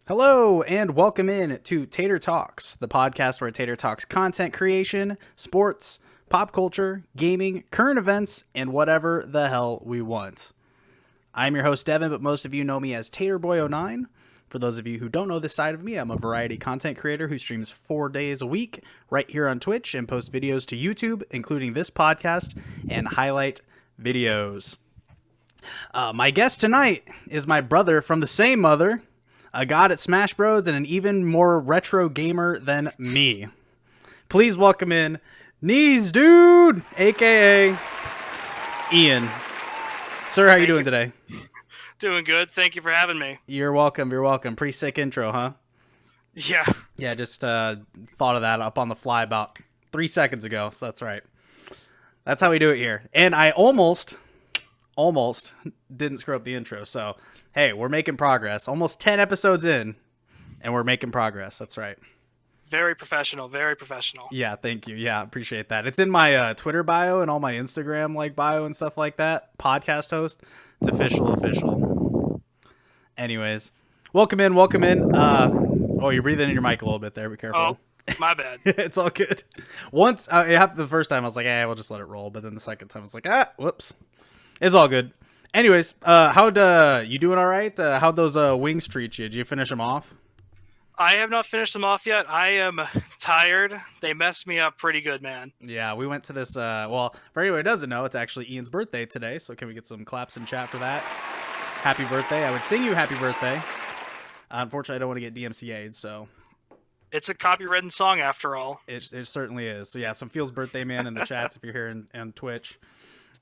Hello, and welcome in to Tater Talks, the podcast where Tater talks content creation, sports, pop culture, gaming, current events, and whatever the hell we want. I'm your host, Devin, but most of you know me as TaterBoy09. For those of you who don't know this side of me, I'm a variety content creator who streams 4 days a week right here on Twitch and posts videos to YouTube, including this podcast and highlight videos. My guest tonight is my brother from the same mother, a god at Smash Bros, and an even more retro gamer than me. Please welcome in Kneezdude, aka Ian. Sir, how you doing today? Doing good. Thank you for having me. You're welcome. You're welcome. Pretty sick intro, huh? Yeah. Yeah, just thought of that up on the fly about 3 seconds ago, so that's right. That's how we do it here. And I almost didn't screw up the intro, so hey, we're making progress. Almost 10 episodes in, and we're making progress. That's right. Very professional. Very professional. Yeah, thank you. Yeah, appreciate that. It's in my Twitter bio and all my Instagram bio and stuff like that. Podcast host. It's official. Anyways, welcome in. Oh, you're breathing in your mic a little bit there. Be careful. Oh, my bad. It's all good. Once it happened the first time, I was like, we'll just let it roll. But then the second time, I was like, whoops. It's all good. Anyways, how'd you doing all right? How'd those wings treat you? Did you finish them off? I have not finished them off yet. I am tired. They messed me up pretty good, man. Yeah, we went to this, well, for anyone who doesn't know, it's actually Ian's birthday today, so can we get some claps in chat for that? Happy birthday. I would sing you happy birthday. Unfortunately, I don't want to get DMCA'd, so. It's a copywritten song after all. It certainly is. So yeah, some Feels Birthday Man in the chats if you're here on Twitch.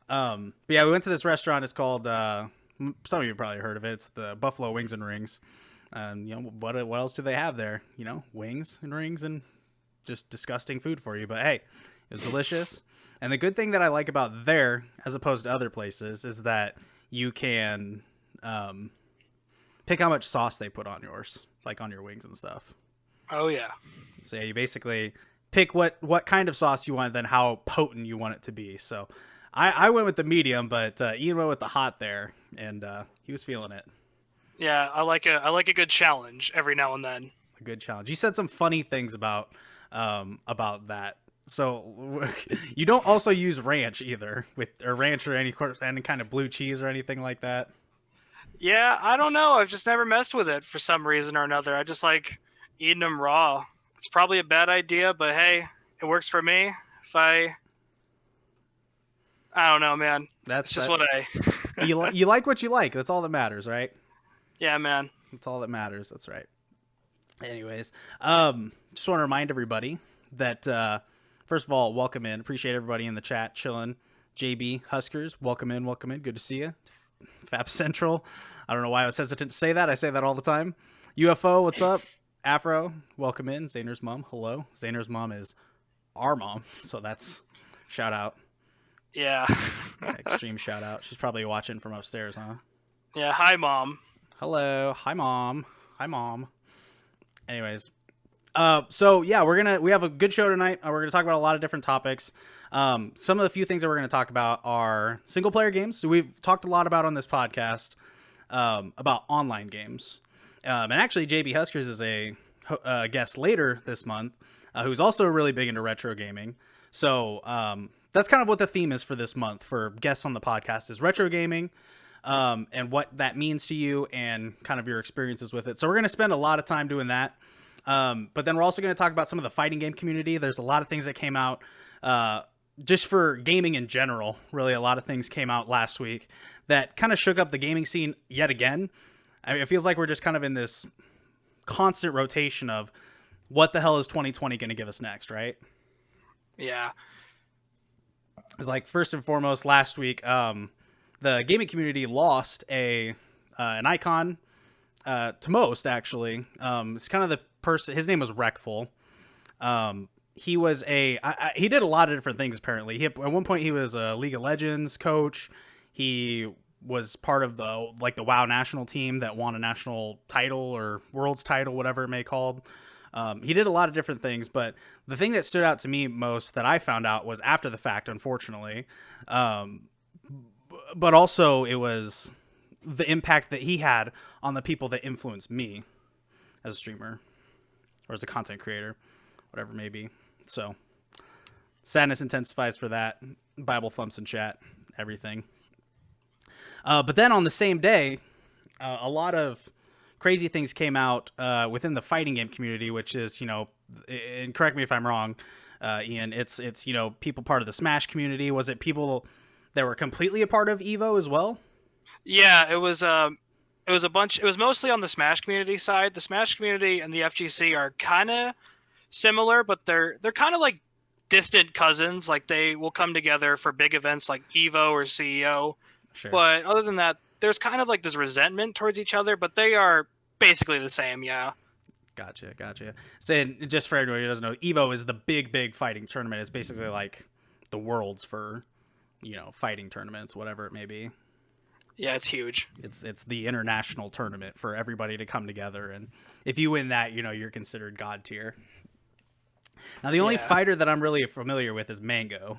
But yeah, we went to this restaurant. It's called, some of you probably heard of it. It's the Buffalo Wings and Rings. What else do they have there? Wings and rings and just disgusting food for you. But hey, it was delicious. And the good thing that I like about there, as opposed to other places, is that you can pick how much sauce they put on yours, like on your wings and stuff. Oh, yeah. So yeah, you basically pick what kind of sauce you want, then how potent you want it to be. So I went with the medium, but Ian went with the hot there, and he was feeling it. Yeah, I like a good challenge every now and then. A good challenge. You said some funny things about that. So you don't also use ranch either, or ranch or any kind of blue cheese or anything like that. Yeah, I don't know. I've just never messed with it for some reason or another. I just like eating them raw. It's probably a bad idea, but hey, it works for me. I don't know, man. That's just what you like what you like. That's all that matters, right? Yeah, man. That's all that matters. That's right. Anyways, just want to remind everybody that first of all, welcome in. Appreciate everybody in the chat chilling. JB Huskers, welcome in. Good to see you. Fab Central. I don't know why I was hesitant to say that. I say that all the time. UFO, what's up? Afro, welcome in. Zayner's mom, hello. Zayner's mom is our mom, so that's shout out. Yeah. Extreme shout out. She's probably watching from upstairs, huh? Yeah. Hi, Mom. Hello. Hi, Mom. Anyways. So yeah, we have a good show tonight. We're going to talk about a lot of different topics. Some of the few things that we're going to talk about are single player games. So we've talked a lot about on this podcast, about online games. And actually JB Huskers is a guest later this month, who's also really big into retro gaming. So, that's kind of what the theme is for this month for guests on the podcast is retro gaming, and what that means to you and kind of your experiences with it. So we're going to spend a lot of time doing that. But then we're also going to talk about some of the fighting game community. There's a lot of things that came out, just for gaming in general. Really, a lot of things came out last week that kind of shook up the gaming scene yet again. I mean, it feels like we're just kind of in this constant rotation of what the hell is 2020 going to give us next, right? Yeah. It's like, first and foremost, last week, the gaming community lost an icon to most, actually. It's kind of the person, his name was Wreckful. He was he did a lot of different things, apparently. At one point, he was a League of Legends coach. He was part of the WoW national team that won a national title or world's title, whatever it may be called. He did a lot of different things, but the thing that stood out to me most that I found out was after the fact, unfortunately. But also it was the impact that he had on the people that influenced me as a streamer or as a content creator, whatever it may be. So sadness intensifies for that. Bible thumps in chat, everything. But then on the same day, a lot of crazy things came out within the fighting game community, which is, and correct me if I'm wrong, Ian, it's people part of the Smash community. Was it people that were completely a part of Evo as well? Yeah, it was a bunch. It was mostly on the Smash community side. The Smash community and the FGC are kind of similar, but they're kind of like distant cousins. Like they will come together for big events like Evo or CEO. Sure. But other than that, there's kind of like this resentment towards each other, but they are basically the same, yeah. Gotcha. Saying, just for everybody who doesn't know, Evo is the big fighting tournament. It's basically like the worlds for, fighting tournaments, whatever it may be. Yeah, it's huge. It's the international tournament for everybody to come together, and if you win that, you're considered god tier. Now, the only fighter that I'm really familiar with is Mango,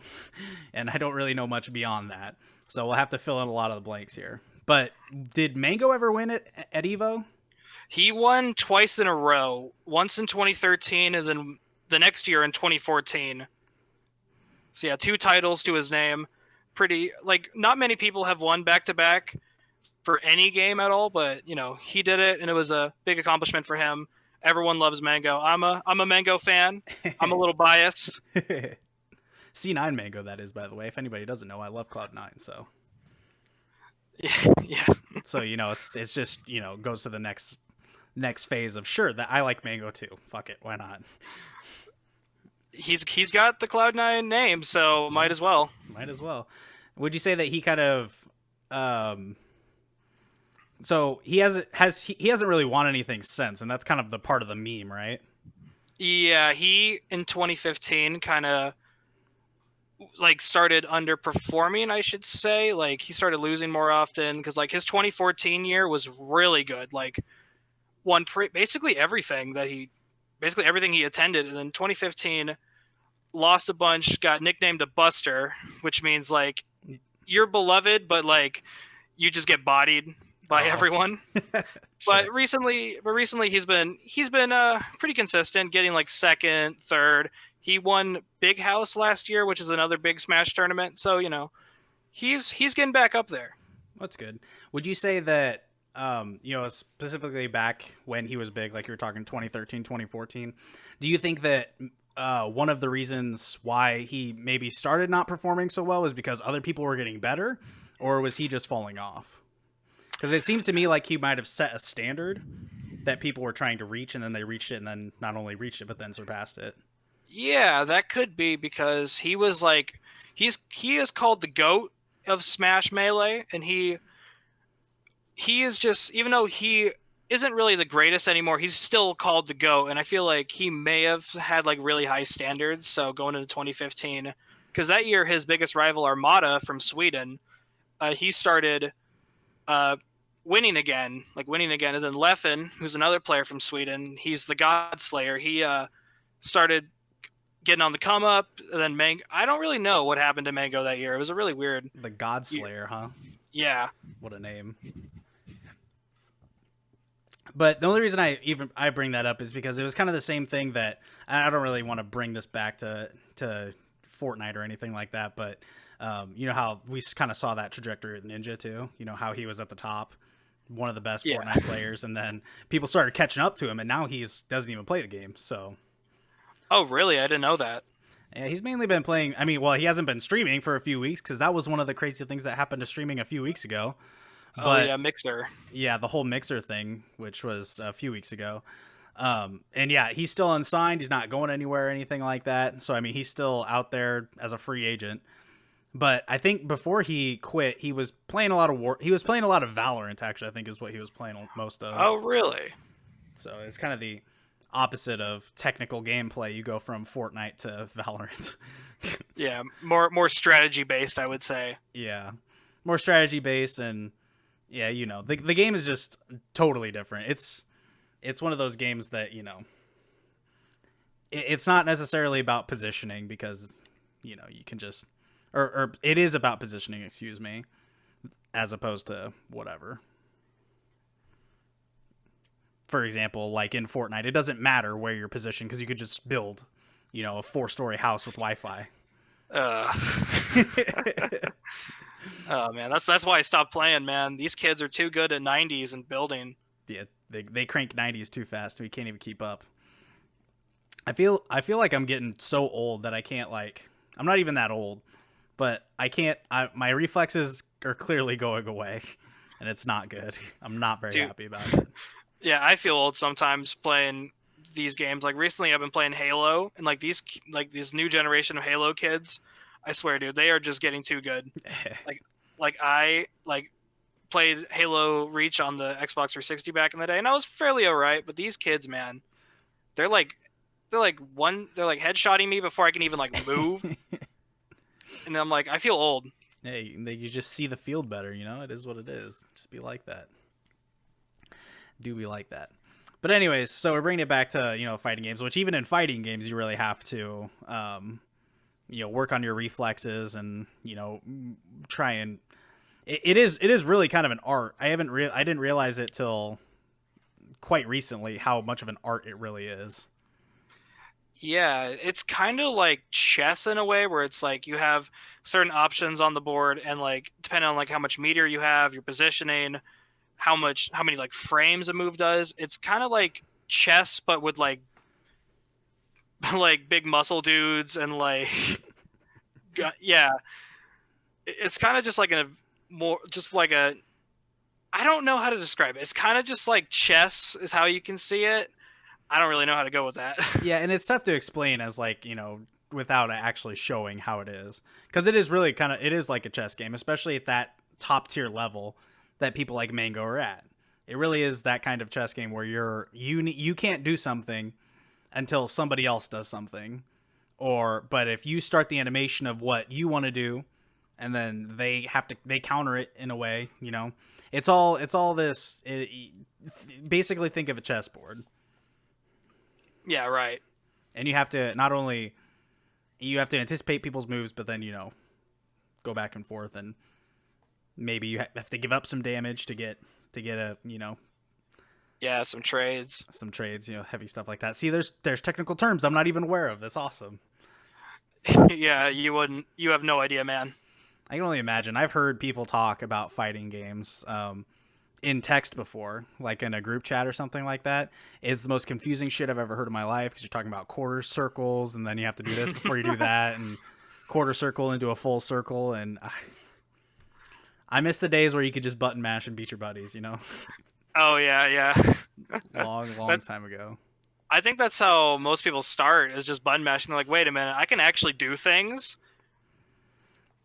and I don't really know much beyond that. So we'll have to fill in a lot of the blanks here. But did Mango ever win it at Evo? He won twice in a row. Once in 2013 and then the next year in 2014. So yeah, 2 titles to his name. Pretty, like, not many people have won back-to-back for any game at all, but, he did it, and it was a big accomplishment for him. Everyone loves Mango. I'm a Mango fan. I'm a little biased. C9 Mango, that is, by the way. If anybody doesn't know, I love Cloud9, so. Yeah. So, it's just, goes to the next phase of, sure, that I like Mango too. Fuck it, why not? He's got the Cloud9 name, so might as well. Would you say that he kind of so he hasn't really won anything since, and that's kind of the part of the meme, right? Yeah, he in 2015 kind of like started underperforming, I should say. Like he started losing more often because like his 2014 year was really good. Like won basically everything he attended, and then 2015 lost a bunch, got nicknamed a Buster, which means like you're beloved, but like you just get bodied by everyone. Sure. But recently he's been pretty consistent, getting like second, third. He won Big House last year, which is another big Smash tournament. So he's getting back up there. That's good. Would you say that specifically back when he was big, like you were talking 2013, 2014, do you think that one of the reasons why he maybe started not performing so well is because other people were getting better, or was he just falling off? Because it seems to me like he might have set a standard that people were trying to reach, and then they reached it, and then not only reached it, but then surpassed it. Yeah, that could be because he was like, he is called the GOAT of Smash Melee, and he is just, even though he isn't really the greatest anymore, he's still called the GOAT, and I feel like he may have had like really high standards. So going into 2015, because that year his biggest rival Armada from Sweden, he started winning again, and then Leffen, who's another player from Sweden, he's the God Slayer. He started getting on the come up, and then Mango. I don't really know what happened to Mango that year. It was a really weird. The God Slayer, huh? Yeah. What a name. But the only reason I bring that up is because it was kind of the same thing that I don't really want to bring this back to Fortnite or anything like that, but how we kind of saw that trajectory with Ninja too. How he was at the top, one of the best Fortnite players, and then people started catching up to him, and now doesn't even play the game. So. Oh, really? I didn't know that. Yeah, he's mainly been playing. I mean, well, he hasn't been streaming for a few weeks because that was one of the crazy things that happened to streaming a few weeks ago. But, yeah, Mixer. Yeah, the whole Mixer thing, which was a few weeks ago. And yeah, he's still unsigned. He's not going anywhere or anything like that. So, I mean, he's still out there as a free agent. But I think before he quit, he was playing a lot of He was playing a lot of Valorant, actually, I think is what he was playing most of. Oh, really? So it's kind of the opposite of technical gameplay. You go from Fortnite to Valorant. Yeah, more strategy based, I would say. Yeah, more strategy based, and yeah, the game is just totally different. It's one of those games that it's not necessarily about positioning because you can just or it is about positioning, excuse me, as opposed to whatever. for example, like in Fortnite, it doesn't matter where you're positioned because you could just build, a 4-story house with Wi-Fi. Uh, oh man, that's why I stopped playing, man. These kids are too good at 90s and building. Yeah, they crank 90s too fast. We can't even keep up. I feel like I'm getting so old that I can't like. I'm not even that old, but I can't. My reflexes are clearly going away, and it's not good. I'm not very Dude, happy about it. yeah, I feel old sometimes playing these games. Like recently, I've been playing Halo, and like these new generation of Halo kids. I swear, dude, they are just getting too good. Like, I played Halo Reach on the Xbox 360 back in the day, and I was fairly alright. But these kids, man, they're like they're like headshotting me before I can even like move, and I'm like, I feel old. Hey, you just see the field better. It is what it is. Just be like that. Do be like that. But anyways, so we're bringing it back to fighting games, which even in fighting games you really have to work on your reflexes and try and it is really kind of an art. I didn't realize it till quite recently how much of an art it really is. Yeah, it's kind of like chess in a way where it's like you have certain options on the board and like depending on like how much meter you have, your positioning, how many like frames a move does. It's kind of like chess but with like like big muscle dudes and like yeah, it's kind of just like a more just like a I don't know how to describe it. It's kind of just like chess is how you can see it. I don't really know how to go with that. Yeah, and it's tough to explain as like without actually showing how it is, because it is really it is like a chess game, especially at that top tier level that people like Mango are at. It really is that kind of chess game where you can't do something until somebody else does something, but if you start the animation of what you want to do, and then they counter it in a way, it's all this. Basically, think of a chessboard. Yeah, right. And you have to not only you have to anticipate people's moves, but then go back and forth, and maybe you have to give up some damage to get a Yeah, some trades. Heavy stuff like that. See, there's technical terms I'm not even aware of. That's awesome. Yeah, you have no idea, man. I can only imagine. I've heard people talk about fighting games in text before, like in a group chat or something like that. It's the most confusing shit I've ever heard in my life, because you're talking about quarter circles, and then you have to do this before you do that, and quarter circle into a full circle, and I miss the days where you could just button mash and beat your buddies, Oh yeah. long time ago. I think that's how most people start, is just button mashing. They're like, wait a minute, I can actually do things.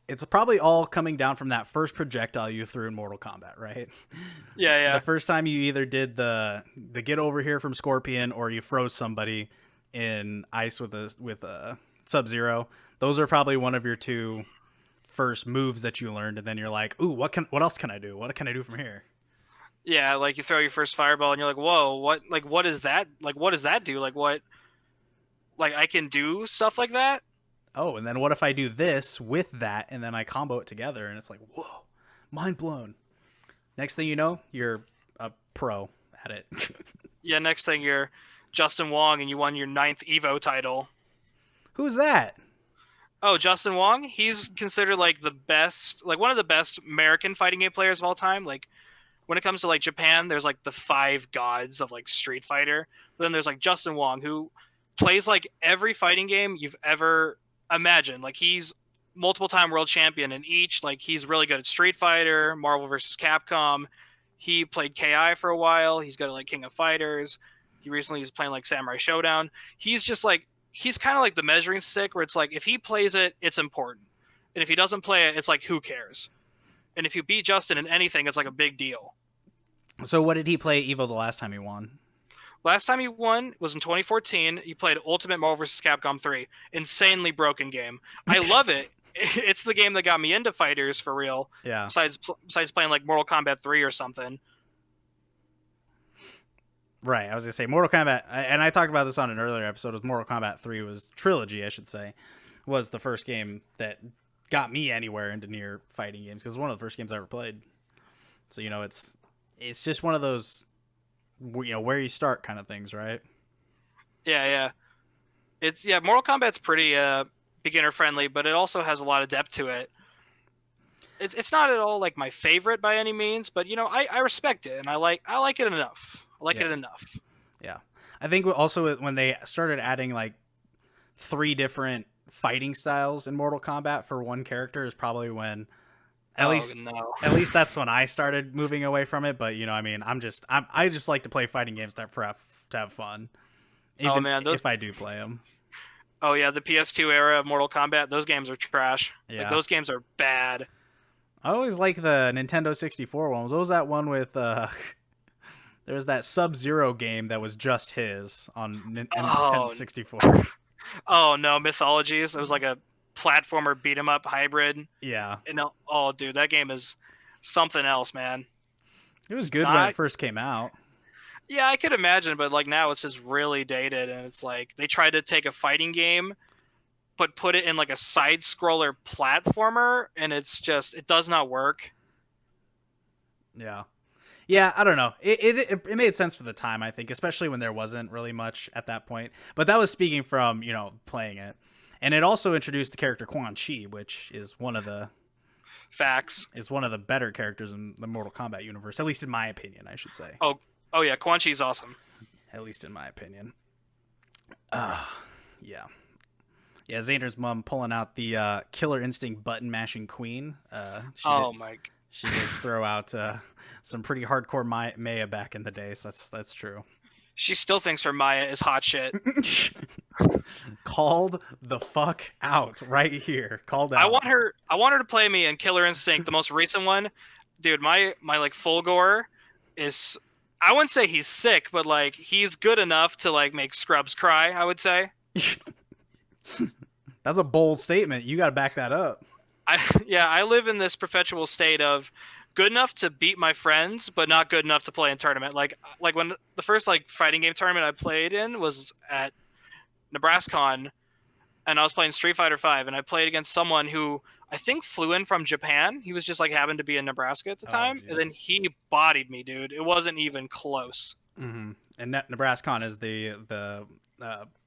It's probably all coming down from that first projectile you threw in Mortal Kombat, right? Yeah. The first time you either did the get over here from Scorpion, or you froze somebody in ice with a Sub-Zero. Those are probably one of your two first moves that you learned, and then you're like, ooh, what else can I do? What can I do from here? Yeah, like you throw your first fireball and you're like, whoa, what is that? Like, what does that do? Like I can do stuff like that? Oh, and then what if I do this with that, and then I combo it together, and it's like, whoa, mind blown. Next thing you know, you're a pro at it. Yeah, next thing you're Justin Wong and you won your 9th Evo title. Who's that? Oh, Justin Wong? He's considered like the best, like one of the best American fighting game players of all time. Like when it comes to like Japan, there's like the 5 gods of like Street Fighter. But then there's like Justin Wong, who plays like every fighting game you've ever imagined. Like he's multiple time world champion in each. Like he's really good at Street Fighter, Marvel vs. Capcom. He played KI for a while. He's good at like King of Fighters. He recently was playing like Samurai Showdown. He's just like, he's kind of like the measuring stick where it's like if he plays it, it's important. And if he doesn't play it, it's like who cares? And if you beat Justin in anything, it's like a big deal. So what did he play Evo the last time he won? Last time he won was in 2014. He played Ultimate Marvel vs. Capcom 3. Insanely broken game. I love it. It's the game that got me into fighters for real. Yeah. Besides playing like Mortal Kombat 3 or something. Right. I was gonna say Mortal Kombat, and I talked about this on an earlier episode. Was Mortal Kombat 3 was trilogy, I should say, was the first game that got me anywhere into near fighting games, because it was one of the first games I ever played. So it's just one of those where you start kind of things, right? Yeah, yeah. Mortal Kombat's pretty beginner friendly, but it also has a lot of depth to it. It's not at all like my favorite by any means, but I respect it and I like it enough. I like Yeah, it enough. yeah. I think also when they started adding like 3 different fighting styles in Mortal Kombat for one character is probably when at Oh least no. at least that's when I started moving away from it. But I mean, I just like to play fighting games to have fun, Oh even man, those. if I do play them. Oh yeah, the PS2 era of Mortal Kombat. Those games are trash. Like Yeah, those games are bad. I always like the Nintendo 64 one. What was that one with? There was that Sub-Zero game that was just his on Nintendo Oh. 64. Oh no, Mythologies. It was like a platformer beat 'em up hybrid. Yeah, And oh dude, that game is something else, man. it was It's good when it not. first came out. Yeah, I could imagine, but like now it's just really dated, and it's like they tried to take a fighting game, but put it in like a side scroller platformer, and it does not work. Yeah. Yeah, I don't know. It made sense for the time, I think, especially when there wasn't really much at that point. But that was speaking from playing it, and it also introduced the character Quan Chi, which Facts. is one of the better characters in the Mortal Kombat universe, at least in my opinion, I should say. Oh, oh yeah, Quan Chi's awesome. At least in my opinion. Uh, yeah. Yeah, Xander's mom pulling out the Killer Instinct button mashing queen. Oh my. She did throw out some pretty hardcore Maya back in the day, so that's true. She still thinks her Maya is hot shit. Called the fuck out right here. Called out. I want her to play me in Killer Instinct, the most recent one. Dude, my like Fulgore is, I wouldn't say he's sick, but like he's good enough to like make scrubs cry, I would say. That's a bold statement. You got to back that up. I live in this perpetual state of good enough to beat my friends, but not good enough to play in tournament. Like when the first like fighting game tournament I played in was at NebraskaCon, and I was playing Street Fighter V, and I played against someone who I think flew in from Japan. He was just like happened to be in Nebraska at the time, Geez. and then he bodied me, dude. It wasn't even close. Mm-hmm. And NebraskaCon is the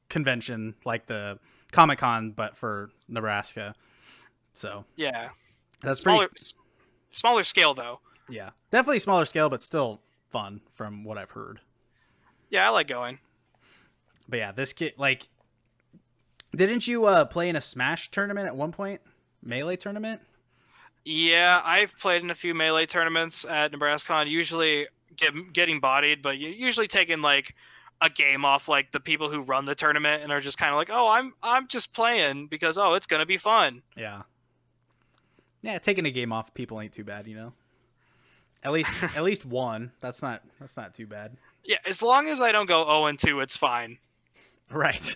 convention, like the Comic-Con, but for Nebraska. So Yeah, that's smaller scale though. Yeah, definitely smaller scale, but still fun from what I've heard. Yeah, I like going. But yeah, this kid, like, didn't you play in a Smash tournament at one point? Melee tournament? Yeah, I've played in a few Melee tournaments at NebraskaCon. Usually getting bodied, but usually taking like a game off like the people who run the tournament and are just kind of like, oh, I'm just playing because it's gonna be fun. Yeah. Yeah, taking a game off people ain't too bad, At least one. That's not too bad. Yeah, as long as I don't go 0-2, it's fine. Right.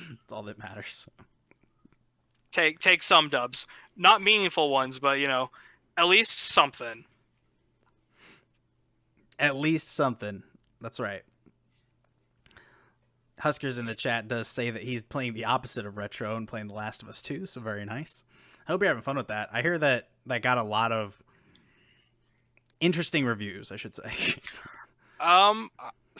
That's all that matters. Take some dubs, not meaningful ones, but at least something. At least something. That's right. Huskers in the chat does say that he's playing the opposite of retro and playing The Last of Us 2, so very nice. I hope you're having fun with that. I hear that got a lot of interesting reviews, I should say.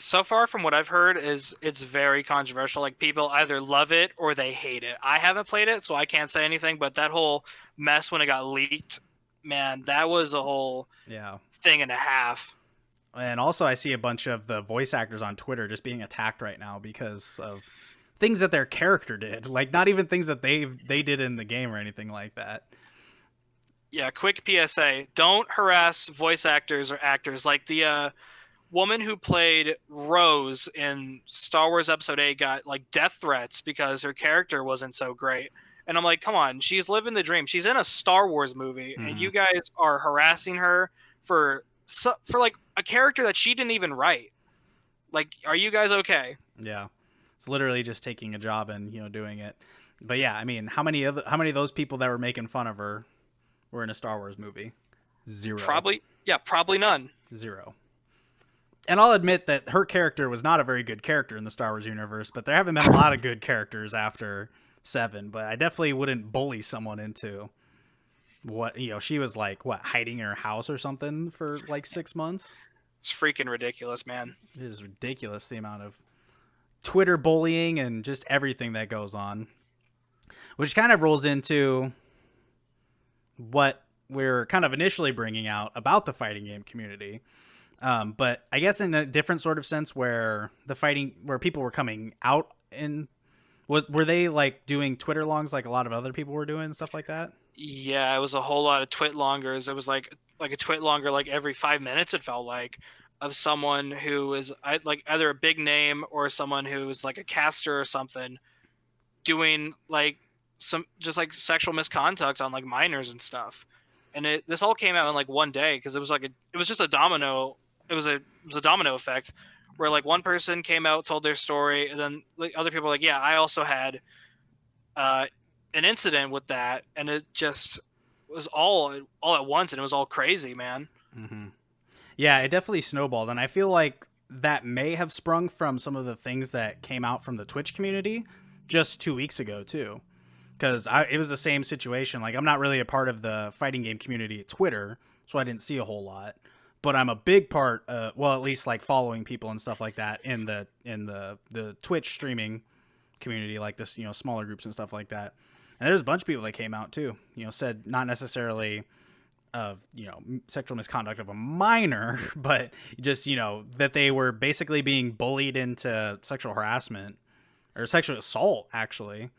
So far from what I've heard is it's very controversial. Like people either love it or they hate it. I haven't played it, so I can't say anything, but that whole mess when it got leaked, man, that was a whole thing and a half. And also I see a bunch of the voice actors on Twitter just being attacked right now because of things that their character did. Like not even things that they did in the game or anything like that. Yeah, quick PSA. Don't harass voice actors or actors. Like the woman who played Rose in Star Wars Episode 8 got like death threats because her character wasn't so great. And I'm like, come on, she's living the dream. She's in a Star Wars movie, and you guys are harassing her for like a character that she didn't even write. Like, are you guys okay? Yeah, it's literally just taking a job and doing it. But yeah, I mean, how many of those people that were making fun of her were in a Star Wars movie? Zero. Probably none. Zero. And I'll admit that her character was not a very good character in the Star Wars universe, but there haven't been a lot of good characters after 7. But I definitely wouldn't bully someone into what she was like hiding in her house or something for like 6 months. It's freaking ridiculous, man. It is ridiculous the amount of Twitter bullying and just everything that goes on, which kind of rolls into what we're kind of initially bringing out about the fighting game community. But I guess in a different sort of sense where where people were coming out were they like doing Twitter longs like a lot of other people were doing and stuff like that? Yeah, it was a whole lot of twit longers. It was like a twit longer like every 5 minutes. It felt like of someone who is like either a big name or someone who is like a caster or something doing like some just like sexual misconduct on like minors and stuff. And this all came out in like one day because it was just a domino. It was a domino effect where like one person came out, told their story, and then like other people were like, yeah, I also had uh, an incident with that, and it just was all at once, and it was all crazy, man. Mm-hmm. Yeah, it definitely snowballed, and I feel like that may have sprung from some of the things that came out from the Twitch community just 2 weeks ago too. Because it was the same situation. Like I'm not really a part of the fighting game community at Twitter, so I didn't see a whole lot. But I'm a big part, well, at least like following people and stuff like that in the Twitch streaming community, like this, smaller groups and stuff like that. And there's a bunch of people that came out too, said not necessarily of sexual misconduct of a minor, but just that they were basically being bullied into sexual harassment or sexual assault actually,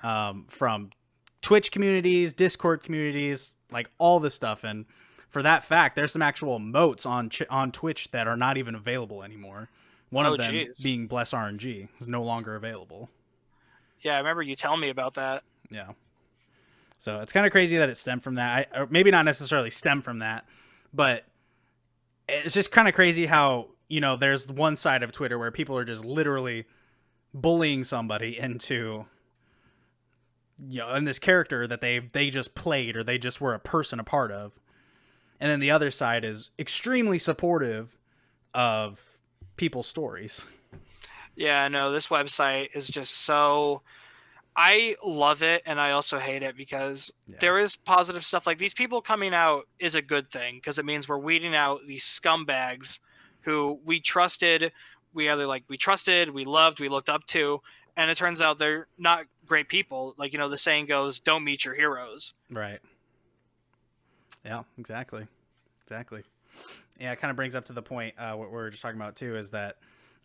from Twitch communities, Discord communities, like all this stuff. And for that fact, there's some actual moats on Twitch that are not even available anymore. One Oh, of them geez. being Bless RNG is no longer available. Yeah, I remember you telling me about that. Yeah. So it's kind of crazy that it stemmed from that. Or maybe not necessarily stemmed from that, but it's just kind of crazy how, there's one side of Twitter where people are just literally bullying somebody into, in this character that they just played or they just were a person a part of. And then the other side is extremely supportive of people's stories. Yeah, no, this website is just so. I love it and I also hate it because there is positive stuff. Like these people coming out is a good thing because it means we're weeding out these scumbags who we trusted, we loved, we looked up to, and it turns out they're not great people. Like, the saying goes, don't meet your heroes. Right. Yeah, exactly. Yeah, it kind of brings up to the point what we were just talking about too is that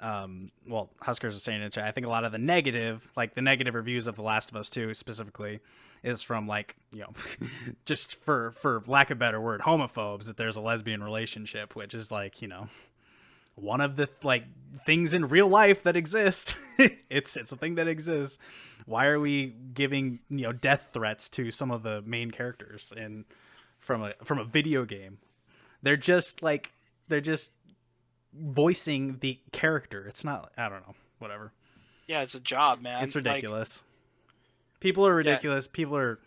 Huskers are saying it. I think a lot of the negative reviews of The Last of Us 2 specifically is from just for lack of a better word, homophobes, that there's a lesbian relationship, which is one of the things in real life that exists. it's a thing that exists. Why are we giving death threats to some of the main characters from a video game? They're just voicing the character. It's not, I don't know, whatever. Yeah, it's a job, man. It's ridiculous. People are ridiculous. Yeah. People are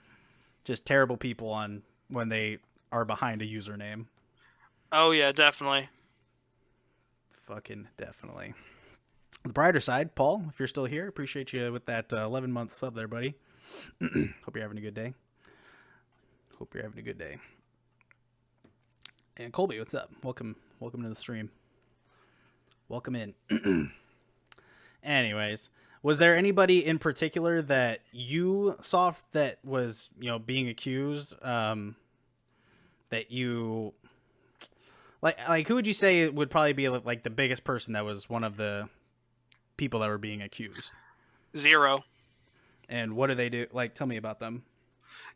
just terrible people when they are behind a username. Oh yeah, definitely. Fucking definitely. The brighter side, Paul, if you're still here, appreciate you with that 11-month sub there, buddy. Hope you're having a good day. And Colby, what's up? Welcome to the stream. Welcome in. Anyways, was there anybody in particular that you saw that was, being accused, that you like who would you say would probably be like the biggest person that was one of the people that were being accused? Zero. And what do they do? Tell me about them.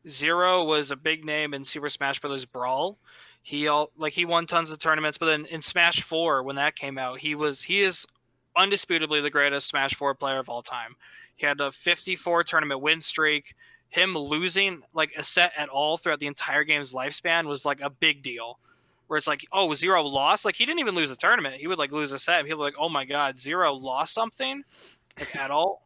Zero was a big name in Super Smash Bros. Brawl. He won tons of tournaments, but then in Smash 4 when that came out, he is undisputably the greatest Smash 4 player of all time. He had a 54 tournament win streak. Him losing a set at all throughout the entire game's lifespan was a big deal. Where it's oh, Zero lost? He didn't even lose a tournament. He would lose a set and people were oh my god, Zero lost something? At all?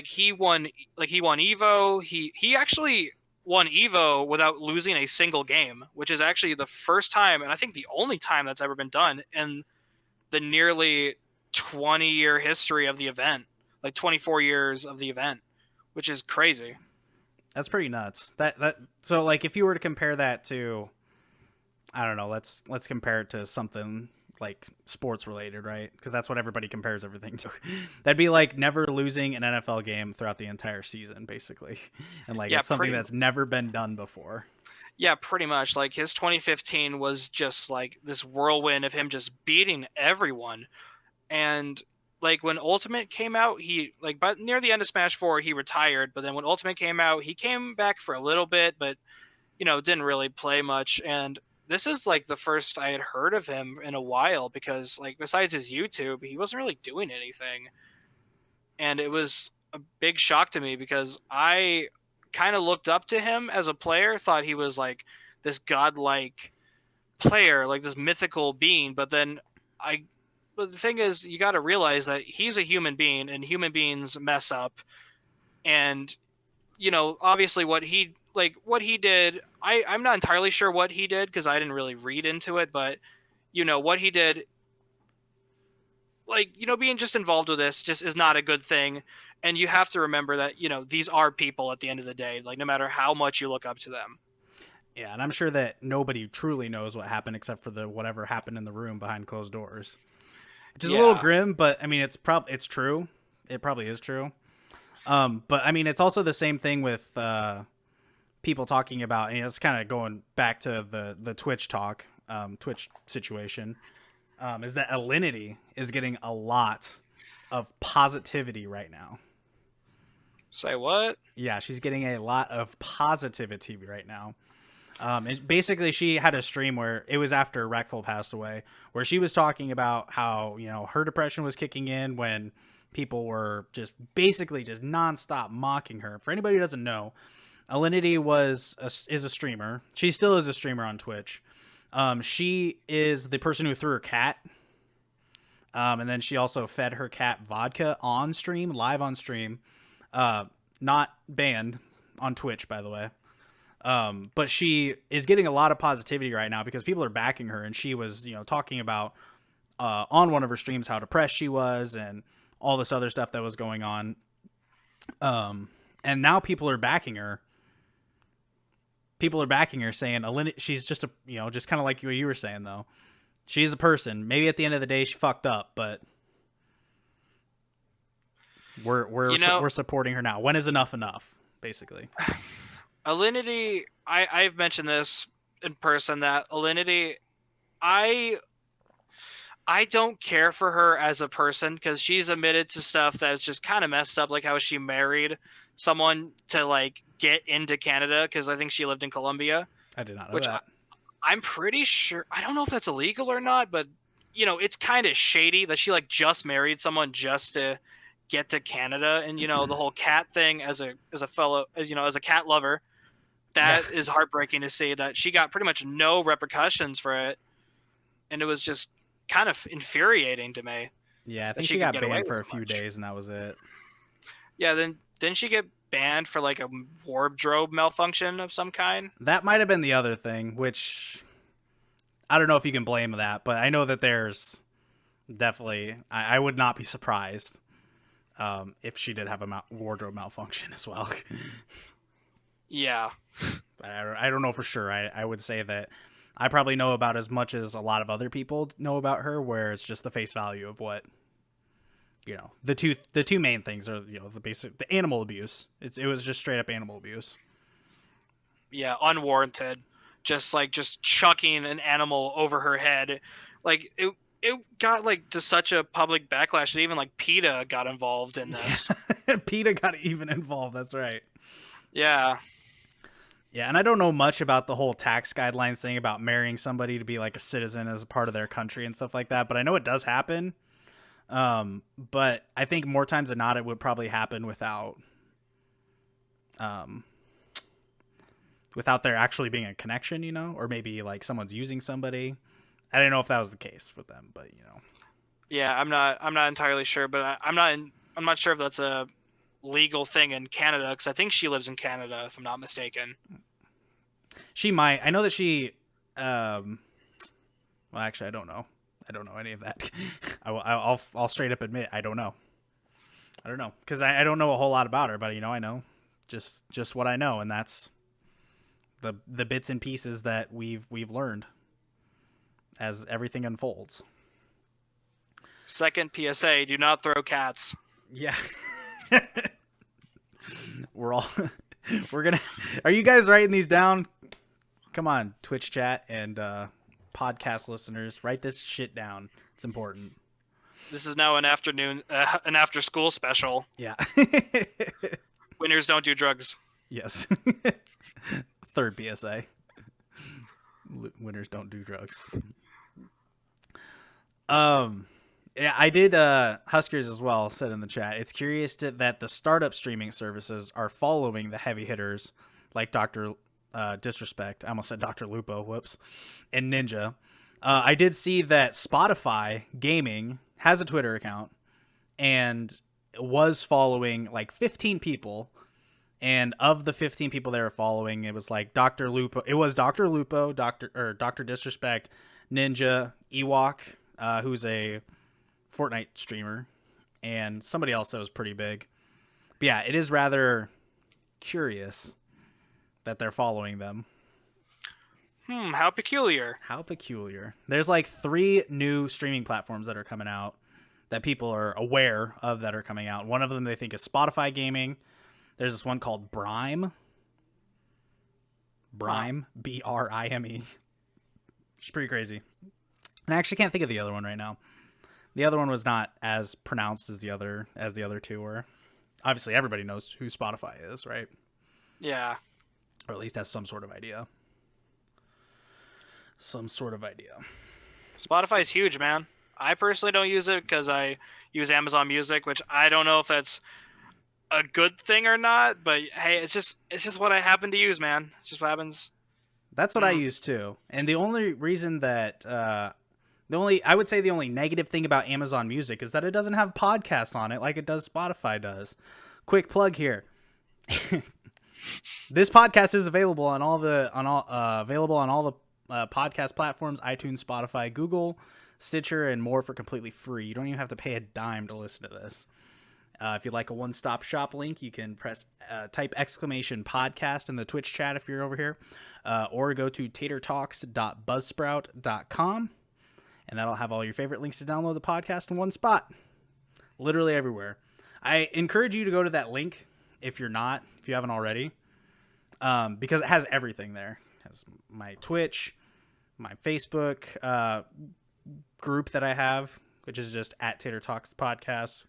He won Evo. He actually won Evo without losing a single game, which is actually the first time, and I think the only time that's ever been done in the nearly 20-year history of the event, 24 years of the event, which is crazy. That's pretty nuts. So if you were to compare that to, I don't know, let's compare it to something like sports related, right? Because that's what everybody compares everything to. That'd be like never losing an NFL game throughout the entire season, basically, and like Yeah, it's something pretty that's never been done before. yeah, pretty much. Like his 2015 was just like this whirlwind of him just beating everyone. And like when Ultimate came out, he like but near the end of Smash 4 he retired, but then when Ultimate came out, he came back for a little bit, but didn't really play much. And this is like the first I had heard of him in a while because like besides his YouTube, he wasn't really doing anything. And it was a big shock to me because I kind of looked up to him as a player, thought he was like this godlike player, like this mythical being, I but the thing is you got to realize that he's a human being and human beings mess up. And obviously what he did, I'm not entirely sure what he did because I didn't really read into it, but what he did, like being just involved with this just is not a good thing. And you have to remember that these are people at the end of the day, like no matter how much you look up to them. Yeah, and I'm sure that nobody truly knows what happened except for the whatever happened in the room behind closed doors, which is a little Yeah. grim, but I mean it's true. It probably is true. But I mean it's also the same thing with people talking about, and it's kind of going back to the Twitch talk, Twitch situation. Is that Alinity is getting a lot of positivity right now. Say what? Yeah, she's getting a lot of positivity right now. Basically, she had a stream where it was after Rackful passed away, where she was talking about how her depression was kicking in when people were just basically just nonstop mocking her. For anybody who doesn't know, Alinity is a streamer. She still is a streamer on Twitch. She is the person who threw her cat. And then she also fed her cat vodka on stream, live on stream. Not banned on Twitch, by the way. But she is getting a lot of positivity right now because people are backing her, and she was, talking about on one of her streams how depressed she was and all this other stuff that was going on. And now people are backing her. People are backing her, saying she's just a, just kind of like what you were saying though. She's a person. Maybe at the end of the day she fucked up, but we're supporting her now. When is enough enough? Basically. Alinity, I've mentioned this in person that Alinity, I don't care for her as a person because she's admitted to stuff that's just kind of messed up, like how she married someone to like get into Canada because I think she lived in Colombia. I did not know Which that. I'm pretty sure, I don't know if that's illegal or not, but it's kind of shady that she like just married someone just to get to Canada. And the whole cat thing, as a fellow, as a cat lover, that is heartbreaking to see that she got pretty much no repercussions for it. And it was just kind of infuriating to me. Yeah, I think she she could got get away banned for with a few much. days and that was it. Yeah, then didn't she get banned for like a wardrobe malfunction of some kind? That might have been the other thing, which I don't know if you can blame that, but I know that there's definitely, I would not be surprised if she did have a wardrobe malfunction as well. Yeah. But I don't know for sure. I would say that I probably know about as much as a lot of other people know about her, where it's just the face value of what, the two main things are, the animal abuse. It was just straight up animal abuse. Yeah, unwarranted. Just chucking an animal over her head. Like it got like to such a public backlash that even like PETA got involved in this. PETA got even involved. That's right. Yeah. Yeah, and I don't know much about the whole tax guidelines thing about marrying somebody to be like a citizen as a part of their country and stuff like that, but I know it does happen. But I think more times than not, it would probably happen without there actually being a connection, or maybe like someone's using somebody. I didn't know if that was the case with them, but Yeah, I'm not entirely sure, but I'm not sure if that's a legal thing in Canada because I think she lives in Canada if I'm not mistaken. She might. I know that she. Well, actually, I don't know. I don't know any of that. I'll straight up admit I don't know. I don't know because I don't know a whole lot about her, but I know just what I know, and that's the bits and pieces that we've learned as everything unfolds. Second PSA: do not throw cats. Yeah. We're all we're gonna. Are you guys writing these down? Come on, Twitch chat and podcast listeners, write this shit down. It's important. This is now an after school special. Yeah. Winners don't do drugs. Yes. Third PSA. Winners don't do drugs. Yeah, I did. Huskers as well said in the chat. It's curious that the startup streaming services are following the heavy hitters like Doctor Disrespect. I almost said Dr. Lupo. Whoops. And Ninja. I did see that Spotify Gaming has a Twitter account and was following like 15 people. And of the 15 people they were following, it was like Dr. Lupo. It was Dr. Lupo, Dr. Disrespect, Ninja, Ewok, who's a Fortnite streamer, and somebody else that was pretty big. But yeah, it is rather curious that they're following them. How peculiar. How peculiar. There's like 3 new streaming platforms that are coming out that people are aware of that are coming out. One of them they think is Spotify Gaming. There's this one called Brime. Brime. Brime. It's pretty crazy. And I actually can't think of the other one right now. The other one was not as pronounced as the other two were. Obviously, everybody knows who Spotify is, right? Yeah. Or at least has some sort of idea. Spotify's huge, man. I personally don't use it because I use Amazon Music, which I don't know if that's a good thing or not, but hey, it's just what I happen to use, man. It's just what happens. That's what I use too. And the only reason that I would say the only negative thing about Amazon Music is that it doesn't have podcasts on it like it does Spotify does. Quick plug here. This podcast is available on all the podcast platforms: iTunes, Spotify, Google, Stitcher, and more for completely free. You don't even have to pay a dime to listen to this. If you'd like a one-stop shop link, you can type !podcast in the Twitch chat if you're over here, or go to tatertalks.buzzsprout.com, and that'll have all your favorite links to download the podcast in one spot, literally everywhere. I encourage you to go to that link if you haven't already, because it has everything there. It has my Twitch, my Facebook group that I have, which is just @Tater Talks podcast.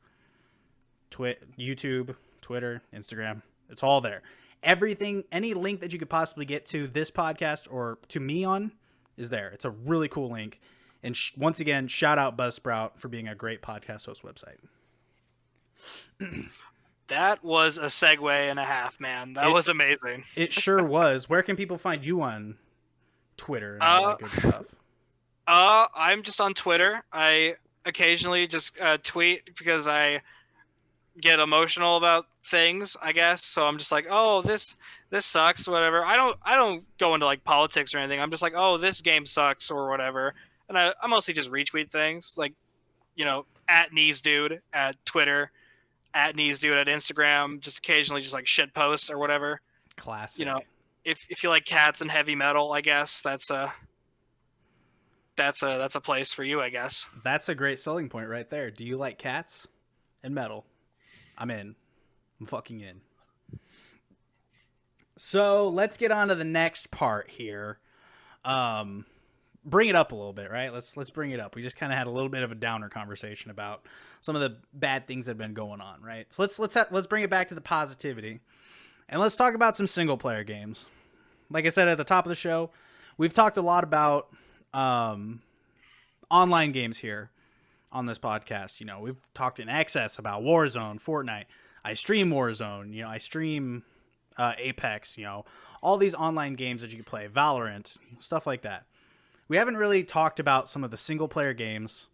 YouTube, Twitter, Instagram, it's all there. Everything, any link that you could possibly get to this podcast or to me on is there. It's a really cool link. And once again, shout out Buzzsprout for being a great podcast host website. That was a segue and a half, man. That was amazing. It sure was. Where can people find you on Twitter and all that good stuff? I'm just on Twitter. I occasionally just tweet because I get emotional about things, I guess. So I'm just like, oh, this sucks, whatever. I don't go into like politics or anything. I'm just like, oh, this game sucks or whatever. And I mostly just retweet things like, @Kneezdude at Twitter, @Kneezdude at Instagram, just occasionally just like shit post or whatever. Classic. If you like cats and heavy metal, I guess that's a place for you, I guess. That's a great selling point right there. Do you like cats and metal? I'm in. I'm fucking in. So let's get on to the next part here. Bring it up a little bit, right? Let's bring it up. We just kind of had a little bit of a downer conversation about some of the bad things that have been going on, right? So let's bring it back to the positivity, and let's talk about some single player games. Like I said at the top of the show, we've talked a lot about online games here on this podcast. We've talked in excess about Warzone, Fortnite. I stream Warzone. I stream Apex. All these online games that you can play, Valorant, stuff like that. We haven't really talked about some of the single player games,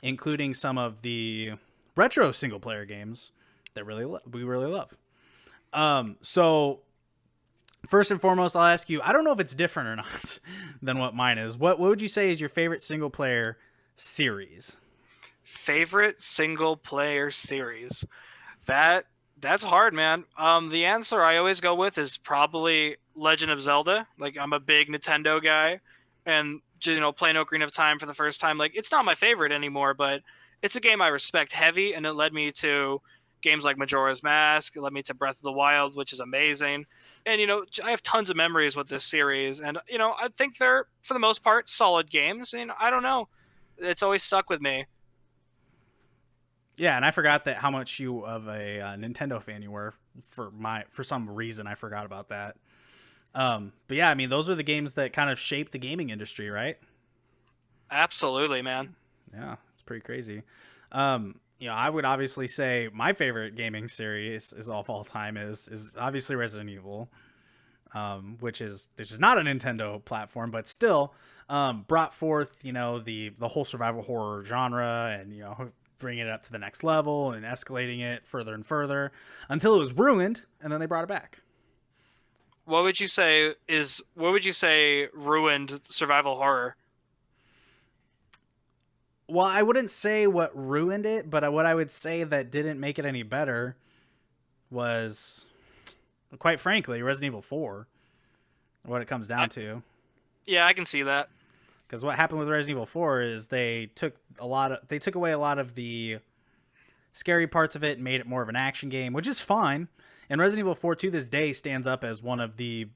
including some of the retro single player games that we really love. So first and foremost, I'll ask you, I don't know if it's different or not than what mine is. What would you say is your favorite single player series? Favorite single player series? That's hard, man. The answer I always go with is probably Legend of Zelda. Like, I'm a big Nintendo guy, and playing Ocarina of Time for the first time, like, it's not my favorite anymore, but it's a game I respect heavy, and it led me to games like Majora's Mask. It led me to Breath of the Wild, which is amazing. And I have tons of memories with this series, and I think they're for the most part solid games. And I don't know, it's always stuck with me. Yeah, and I forgot that how much you of a Nintendo fan you were. For some reason, I forgot about that. But yeah, I mean, those are the games that kind of shaped the gaming industry, right? Absolutely, man. Yeah, it's pretty crazy. I would obviously say my favorite gaming series is of all time is obviously Resident Evil, which is not a Nintendo platform, but still brought forth the whole survival horror genre, and bringing it up to the next level and escalating it further and further until it was ruined, and then they brought it back. What would you say ruined survival horror? Well, I wouldn't say what ruined it, but what I would say that didn't make it any better was, quite frankly, Resident Evil 4. What it comes I, down to, yeah, I can see that. because what happened with Resident Evil 4 is they took away a lot of the scary parts of it and made it more of an action game, which is fine. And Resident Evil 4 to this day stands up as one of the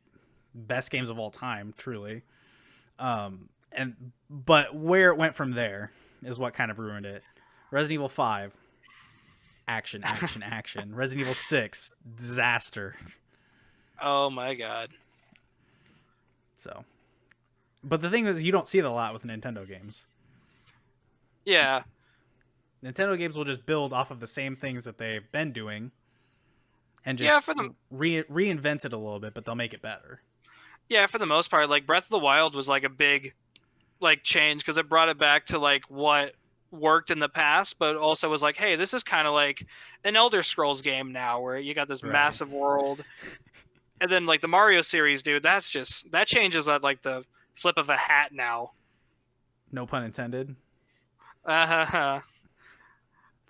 best games of all time, truly. But where it went from there is what kind of ruined it. Resident Evil 5, action, action, action. Resident Evil 6, disaster. Oh my god. So, but the thing is, you don't see it a lot with Nintendo games. Yeah. Nintendo games will just build off of the same things that they've been doing and Yeah, just for the reinvent it a little bit, but they'll make it better. yeah, for the most part, like Breath of the Wild was like a big like change because it brought it back to like what worked in the past, but also was like, hey, this is kind of like an Elder Scrolls game now, where you got this Right. massive world, and then like the Mario series, dude, that changes at like the flip of a hat now. No pun intended. Uh,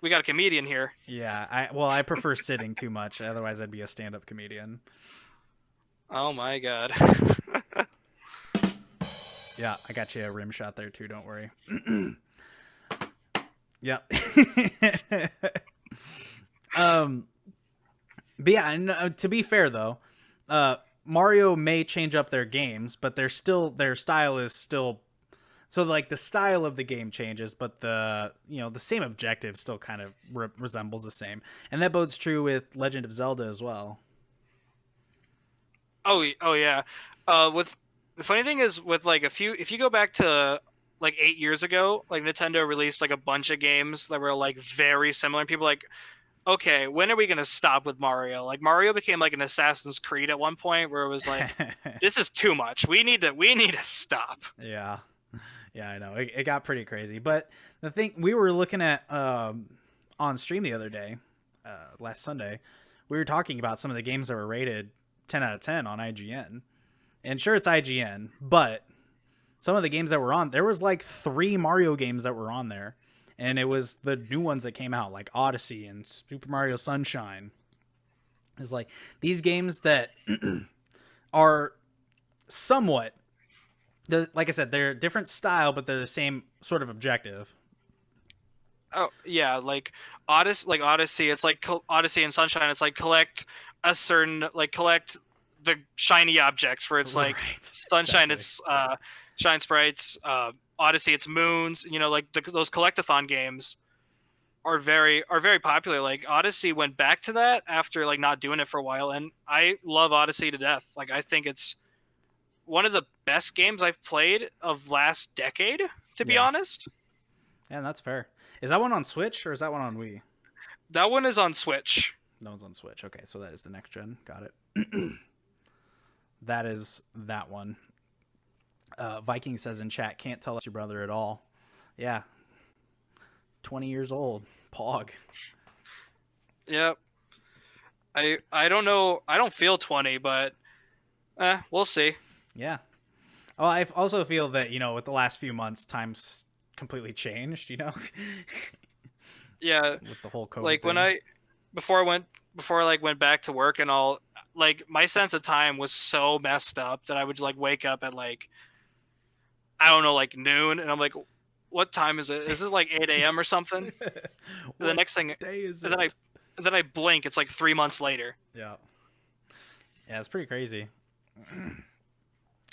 we got a comedian here. Yeah, I prefer sitting too much. Otherwise, I'd be a stand-up comedian. Oh my god. Yeah, I got you a rim shot there too. Don't worry. Yep. um, but yeah, and, to be fair though, Mario may change up their games, but their style is still. So like the style of the game changes, but the same objective still kind of resembles the same, and that bodes true with Legend of Zelda as well. Oh yeah. With the funny thing is with like if you go back to like 8 years ago, like Nintendo released like a bunch of games that were like very similar. And people were like, okay, when are we gonna stop with Mario? Like Mario became like an Assassin's Creed at one point where it was like, this is too much. We need to stop. Yeah, yeah, I know it got pretty crazy. But the thing we were looking at on stream the other day, last Sunday, we were talking about some of the games that were rated 10 out of 10 on IGN. And sure, it's IGN, but some of the games that were on, there was like 3 Mario games that were on there. And it was the new ones that came out, like Odyssey and Super Mario Sunshine. It's like these games that are somewhat, like I said, they're a different style, but they're the same sort of objective. Oh yeah, Odyssey. It's like Odyssey and Sunshine. It's like collect the shiny objects. Where it's like Right. Sunshine, Exactly. it's shine sprites. Odyssey, it's moons. Like those collectathon games are very popular. Like Odyssey went back to that after like not doing it for a while, and I love Odyssey to death. Like I think it's one of the best games I've played of last decade. To be Yeah. honest, Yeah, that's fair. Is that one on Switch or is that one on Wii? that one is on Switch. That one's on Switch. Okay, so that is the next gen. Got it. That is that one. Viking says in chat, can't tell us your brother at all. Yeah, 20 years old. Pog. Yep. I don't know. I don't feel 20, but we'll see. Yeah. Oh, I also feel that, with the last few months, times completely changed, Yeah, with the whole COVID like when thing. before I like went back to work and all, like my sense of time was so messed up that I would like wake up at like I don't know like noon and I'm like what time is it? Is it like 8 a.m. or something? The What next thing, day is and then I it? and then I blink. It's like 3 months later. Yeah. Yeah, it's pretty crazy.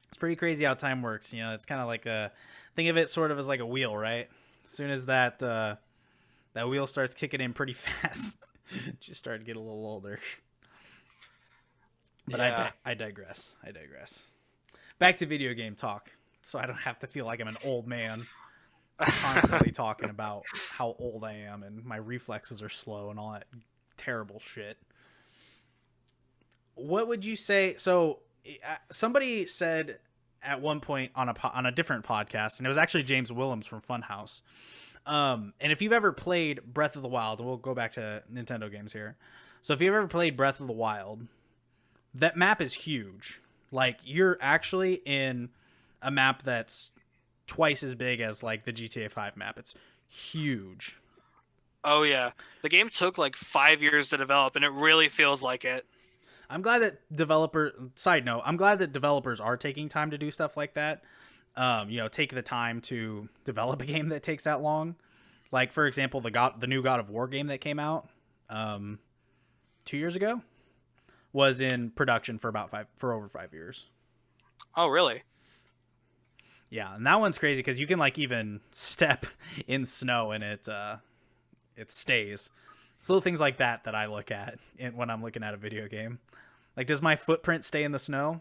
It's pretty crazy how time works. You know, it's kind of like a think of it sort of as like a wheel, right? As soon as that wheel starts kicking in pretty fast, just start to get a little older. But Yeah. I digress. I digress. Back to video game talk, so I don't have to feel like I'm an old man constantly talking about how old I am and my reflexes are slow and all that terrible shit. What would you say? So somebody said at one point on a different podcast, and it was actually James Willems from Funhouse. And if you've ever played Breath of the Wild, we'll go back to Nintendo games here. So if you've ever played Breath of the Wild, that map is huge. Like you're actually in a map that's twice as big as like the GTA 5 map. It's huge. Oh yeah. The game took like 5 years to develop, and it really feels like it. I'm glad that I'm glad that developers are taking time to do stuff like that. Take the time to develop a game that takes that long. Like for example, the new God of War game that came out 2 years ago was in production for over 5 years. Oh really? Yeah, and that one's crazy because you can like even step in snow and it stays. It's little things like that I look at when I'm looking at a video game. Like, does my footprint stay in the snow?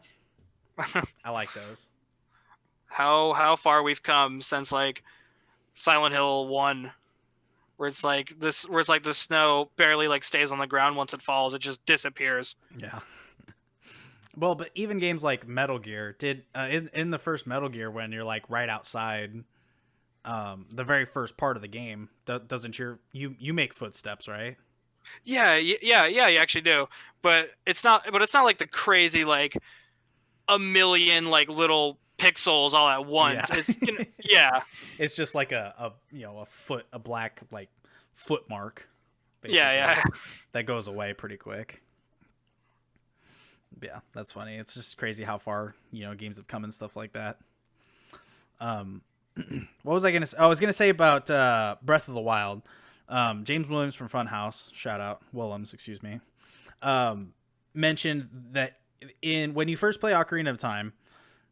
I like those. How far we've come since like Silent Hill 1, where it's like the snow barely like stays on the ground once it falls, it just disappears. Yeah. Well, but even games like Metal Gear did in the first Metal Gear when you're like right outside the very first part of the game, doesn't you make footsteps, right? Yeah, yeah, you actually do. But it's not like the crazy like a million like little pixels all at Yeah. once. Yeah. It's just like a black like foot mark Yeah, basically yeah. that goes away pretty quick. Yeah, that's funny. It's just crazy how far, games have come and stuff like that. What was I gonna say? I was gonna say about Breath of the Wild. James Williams from Funhouse, shout out Willems, excuse me, mentioned that when you first play Ocarina of Time,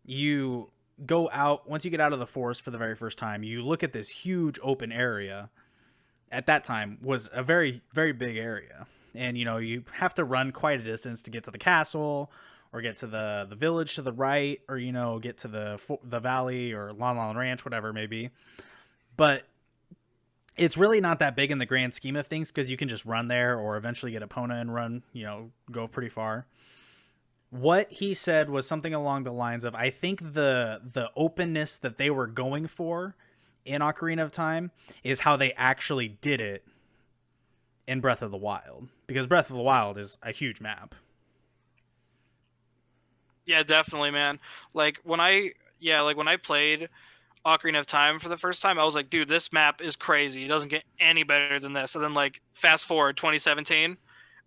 you go out once you get out of the forest for the very first time. You look at this huge open area. At that time, was a very very big area, and you have to run quite a distance to get to the castle or get to the village to the right, or get to the valley or Lon Lon Ranch, whatever it may be. But it's really not that big in the grand scheme of things because you can just run there or eventually get Epona and run, go pretty far. What he said was something along the lines of, I think the openness that they were going for in Ocarina of Time is how they actually did it in Breath of the Wild, because Breath of the Wild is a huge map. Yeah, definitely, man. Like when I played Ocarina of Time for the first time, I was like, dude, this map is crazy. It doesn't get any better than this. And then like fast forward 2017,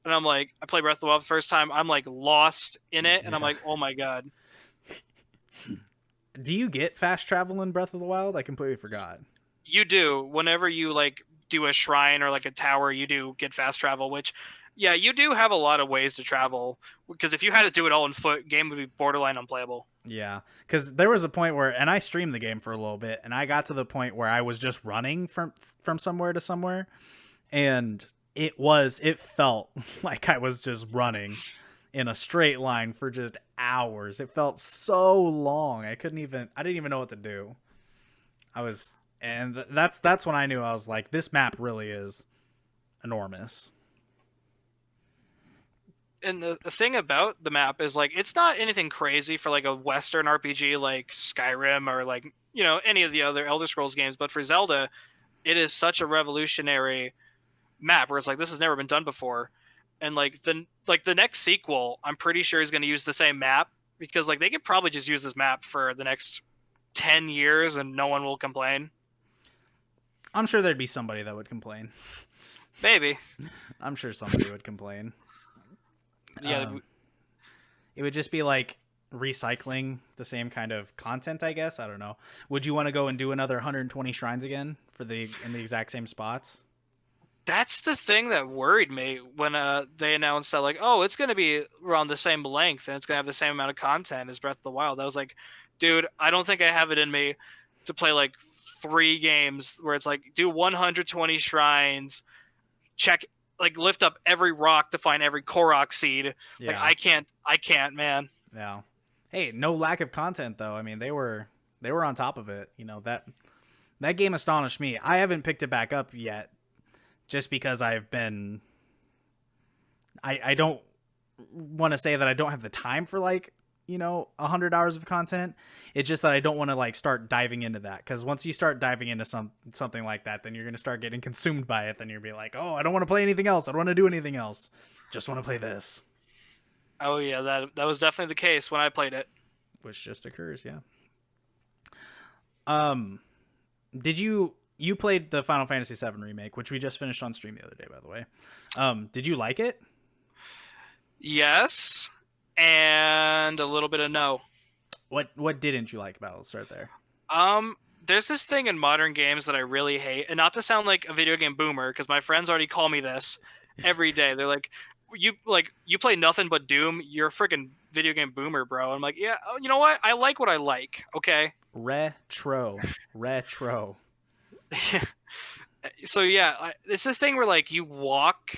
and I'm like, I play Breath of the Wild the first time, I'm like lost in it, and I'm Yeah. like, oh my god. Do you get fast travel in Breath of the Wild? I completely forgot. You do. Whenever you like do a shrine or like a tower, you do get fast travel, which yeah, you do have a lot of ways to travel, because if you had to do it all on foot, game would be borderline unplayable. Yeah, because there was a point where, and I streamed the game for a little bit, and I got to the point where I was just running from somewhere to somewhere, and it felt like I was just running in a straight line for just hours. It felt so long. I didn't even know what to do. And that's when I knew. I was like, this map really is enormous. And the thing about the map is like it's not anything crazy for like a Western RPG like Skyrim or like any of the other Elder Scrolls games, but for Zelda, it is such a revolutionary map where it's like this has never been done before, and like the next sequel, I'm pretty sure is going to use the same map, because like they could probably just use this map for the next 10 years and no one will complain. I'm sure there'd be somebody that would complain. Maybe. I'm sure somebody would complain. Yeah. It would just be like recycling the same kind of content, I guess. I don't know. Would you want to go and do another 120 shrines again in the exact same spots? That's the thing that worried me when they announced that, like, oh, it's going to be around the same length and it's going to have the same amount of content as Breath of the Wild. I was like, dude, I don't think I have it in me to play like 3 games where it's like do 120 shrines, check, like lift up every rock to find every Korok seed. Like Yeah. I can't, man. Yeah. Hey, no lack of content though. I mean, they were on top of it. That game astonished me. I haven't picked it back up yet, just because I don't want to say that I don't have the time for 100 hours of content. It's just that I don't want to start diving into that, because once you start diving into something like that, then you're going to start getting consumed by it. Then you'll be like, oh, I don't want to play anything else. I don't want to do anything else. Just want to play this. Oh yeah, that was definitely the case when I played it. Which just occurs, yeah. Did you played the Final Fantasy VII remake, which we just finished on stream the other day, by the way. Did you like it? Yes, and a little bit of no. What didn't you like about it? Let's start there. There's this thing in modern games that I really hate, and not to sound like a video game boomer, because my friends already call me this every day. They're like, you play nothing but Doom. You're a freaking video game boomer, bro. I'm like, yeah, you know what? I like what I like. Okay. Retro. So yeah, it's this thing where you walk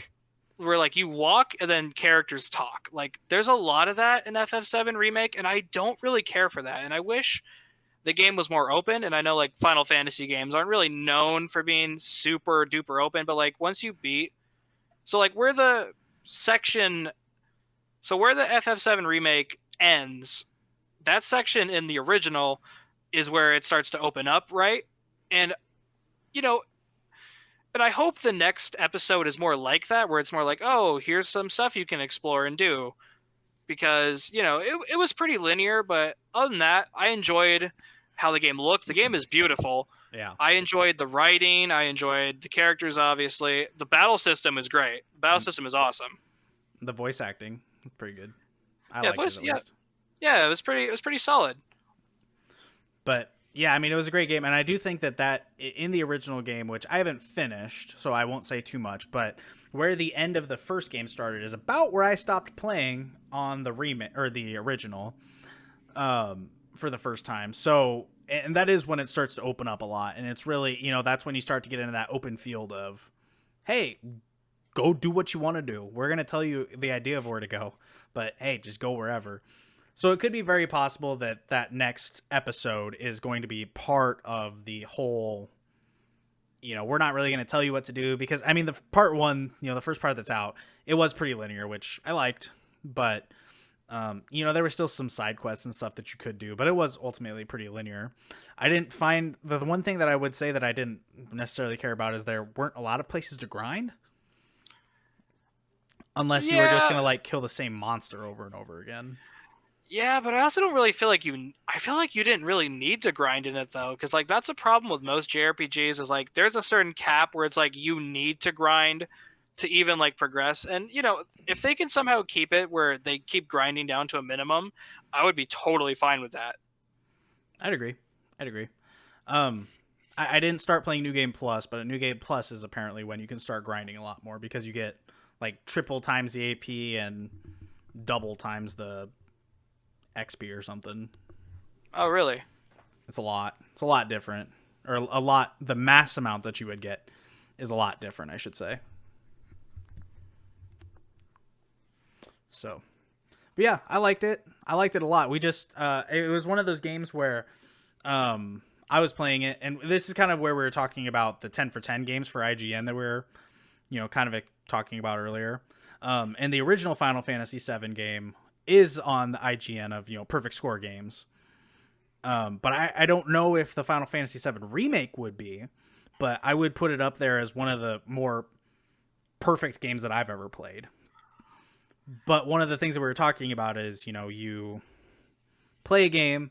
and then characters talk. Like there's a lot of that in FF7 remake, and I don't really care for that. And I wish the game was more open. And I know like Final Fantasy games aren't really known for being super duper open, but like once you beat, so like where the FF7 remake ends, that section in the original is where it starts to open up, right? And you know, and I hope the next episode is more like that, where it's more like, oh, here's some stuff you can explore and do. Because, it was pretty linear, but other than that, I enjoyed how the game looked. The game is beautiful. Yeah. I enjoyed the writing. I enjoyed the characters, obviously. The battle system is great. The battle system is awesome. The voice acting, pretty good. I Yeah, liked it at least. Yeah, it was pretty solid. But yeah, I mean, it was a great game, and I do think that in the original game, which I haven't finished, so I won't say too much, but where the end of the first game started is about where I stopped playing on the remake or the original, for the first time. So, and that is when it starts to open up a lot, and it's really, that's when you start to get into that open field of, hey, go do what you want to do. We're gonna tell you the idea of where to go, but hey, just go wherever. So it could be very possible that next episode is going to be part of the whole, we're not really going to tell you what to do, because, I mean, the part one, the first part that's out, it was pretty linear, which I liked, but, there were still some side quests and stuff that you could do, but it was ultimately pretty linear. I didn't find, the one thing that I would say that I didn't necessarily care about is there weren't a lot of places to grind. Unless you were just going to, kill the same monster over and over again. Yeah, but I also don't really feel like I feel like you didn't really need to grind in it, though, because that's a problem with most JRPGs is there's a certain cap where it's you need to grind to even progress. And if they can somehow keep it where they keep grinding down to a minimum, I would be totally fine with that. I'd agree. I didn't start playing New Game Plus, but New Game Plus is apparently when you can start grinding a lot more, because you get triple times the AP and double times the XP or something. Oh, really? It's a lot. It's a lot different. Or a lot, the mass amount that you would get is a lot different, I should say. So, but yeah, I liked it. I liked it a lot. We just, it was one of those games where, I was playing it, and this is kind of where we were talking about the 10 for 10 games for IGN that we were, kind of talking about earlier. And the original Final Fantasy VII game is on the IGN of, perfect score games. But I don't know if the Final Fantasy VII remake would be, but I would put it up there as one of the more perfect games that I've ever played. But one of the things that we were talking about is, you play a game,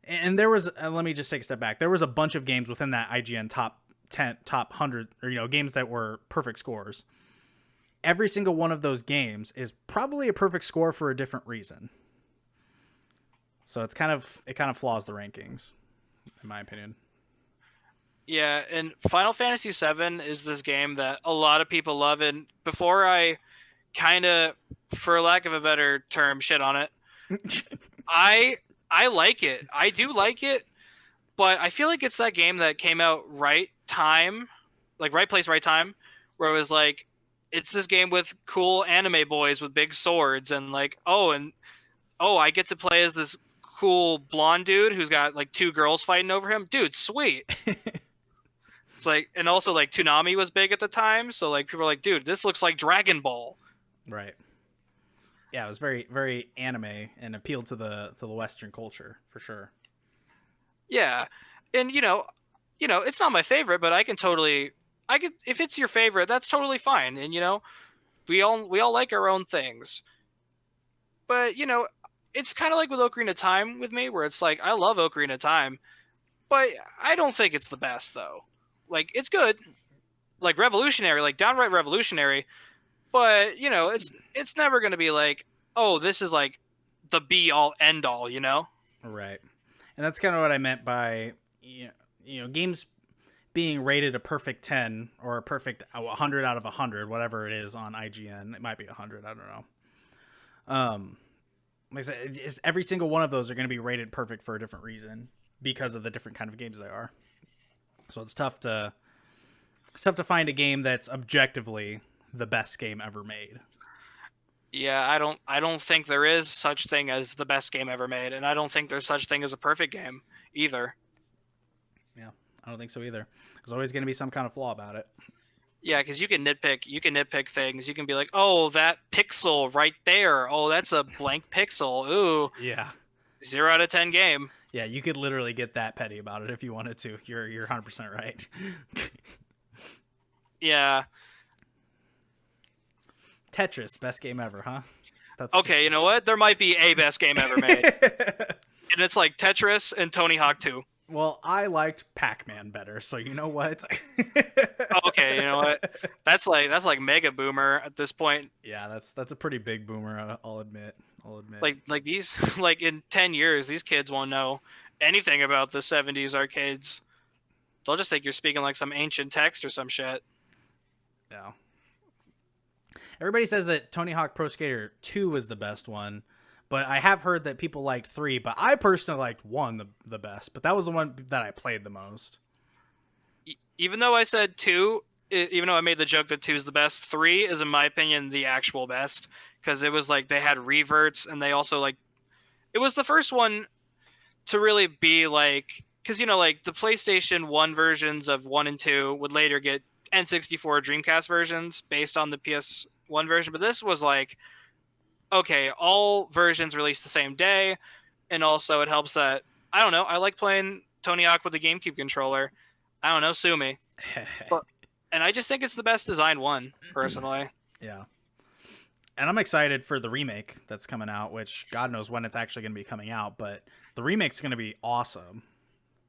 and there was, let me just take a step back. There was a bunch of games within that IGN top 10, top 100, or, games that were perfect scores. Every single one of those games is probably a perfect score for a different reason. So it kind of flaws the rankings, in my opinion. Yeah, and Final Fantasy VII is this game that a lot of people love, and before I kind of, for lack of a better term, shit on it, I I like it. I do like it, but I feel like it's that game that came out right time, like right place, right time, where it was like, it's this game with cool anime boys with big swords, and like, oh, I get to play as this cool blonde dude who's got like two girls fighting over him. Dude, sweet. It's like, and also like Toonami was big at the time, so like people were like, dude, this looks like Dragon Ball. Right. Yeah, it was very very anime and appealed to the Western culture for sure. Yeah, and it's not my favorite, but I could, if it's your favorite, that's totally fine. And we all like our own things, but it's kind of like with Ocarina of Time with me, where it's like I love Ocarina of Time, but I don't think it's the best though. Like it's good, like revolutionary, like downright revolutionary, but it's never gonna be like, oh, this is like the be all end all, Right. And that's kind of what I meant by games being rated a perfect 10 or a perfect 100 out of 100, whatever it is on IGN. It might be 100, I don't know. Like I said, every single one of those are going to be rated perfect for a different reason because of the different kind of games they are. So it's tough to find a game that's objectively the best game ever made. Yeah, I don't think there is such thing as the best game ever made, and I don't think there's such thing as a perfect game either. Yeah, I don't think so either. There's always going to be some kind of flaw about it. Yeah, because you can nitpick things. You can be like, oh, that pixel right there. Oh, that's a blank pixel. Ooh, Yeah. 0 out of 10 game. Yeah, you could literally get that petty about it if you wanted to. You're 100% right. Yeah. Tetris, best game ever, huh? That's Okay, you know what? There might be a best game ever made, and it's like Tetris and Tony Hawk 2. Well, I liked Pac-Man better, so you know what? Okay, you know what? That's like mega boomer at this point. Yeah, that's a pretty big boomer. I'll admit. I'll admit. Like these, like in 10 years, these kids won't know anything about the 70s arcades. They'll just think you're speaking like some ancient text or some shit. Yeah. Everybody says that Tony Hawk Pro Skater 2 was the best one, but I have heard that people liked 3, but I personally liked 1 the best, but that was the one that I played the most. Even though I said 2, even though I made the joke that 2 is the best, 3 is, in my opinion, the actual best, because it was like they had reverts, and they also like, it was the first one to really be like, because like the PlayStation 1 versions of 1 and 2 would later get N64 Dreamcast versions based on the PS1 version, but this was like, okay, all versions released the same day, and also it helps that, I don't know, I like playing Tony Hawk with the GameCube controller. I don't know, sue me. But and I just think it's the best designed one, personally. Yeah. And I'm excited for the remake that's coming out, which God knows when it's actually going to be coming out, but the remake's going to be awesome.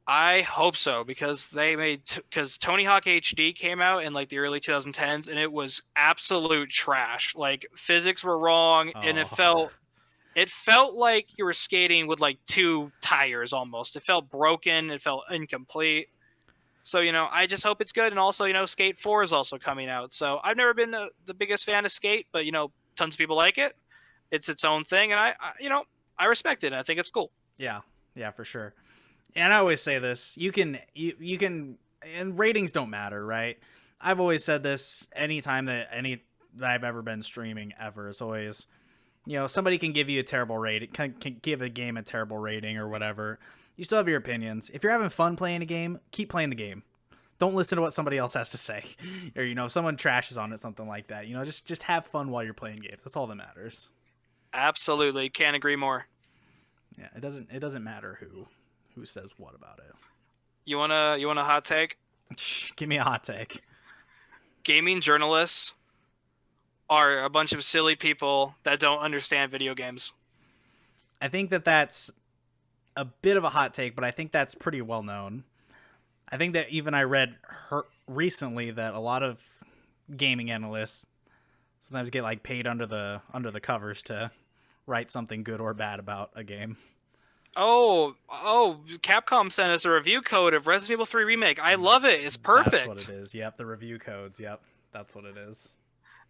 I hope so, because because Tony Hawk HD came out in like the early 2010s, and it was absolute trash. Like physics were wrong, and it felt like you were skating with like two tires almost. It felt broken. It felt incomplete. So I just hope it's good. And also, Skate 4 is also coming out. So I've never been the biggest fan of Skate, but tons of people like it. It's its own thing, and I respect it. And I think it's cool. Yeah, for sure. And I always say this: you can, and ratings don't matter, right? I've always said this anytime that I've ever been streaming ever. It's always, somebody can give you a terrible rating, can give a game a terrible rating or whatever. You still have your opinions. If you're having fun playing a game, keep playing the game. Don't listen to what somebody else has to say, or if someone trashes on it, something like that. Just have fun while you're playing games. That's all that matters. Absolutely, can't agree more. Yeah, it doesn't matter who says what about it. You want a hot take? Give me a hot take. Gaming journalists are a bunch of silly people that don't understand video games. I think that's a bit of a hot take, but I think that's pretty well known. I think that even I read recently that a lot of gaming analysts sometimes get paid under the covers to write something good or bad about a game. Oh, Capcom sent us a review code of Resident Evil 3 Remake. I love it. It's That's what it perfect. is. Yep, the review codes. Yep, that's what it is.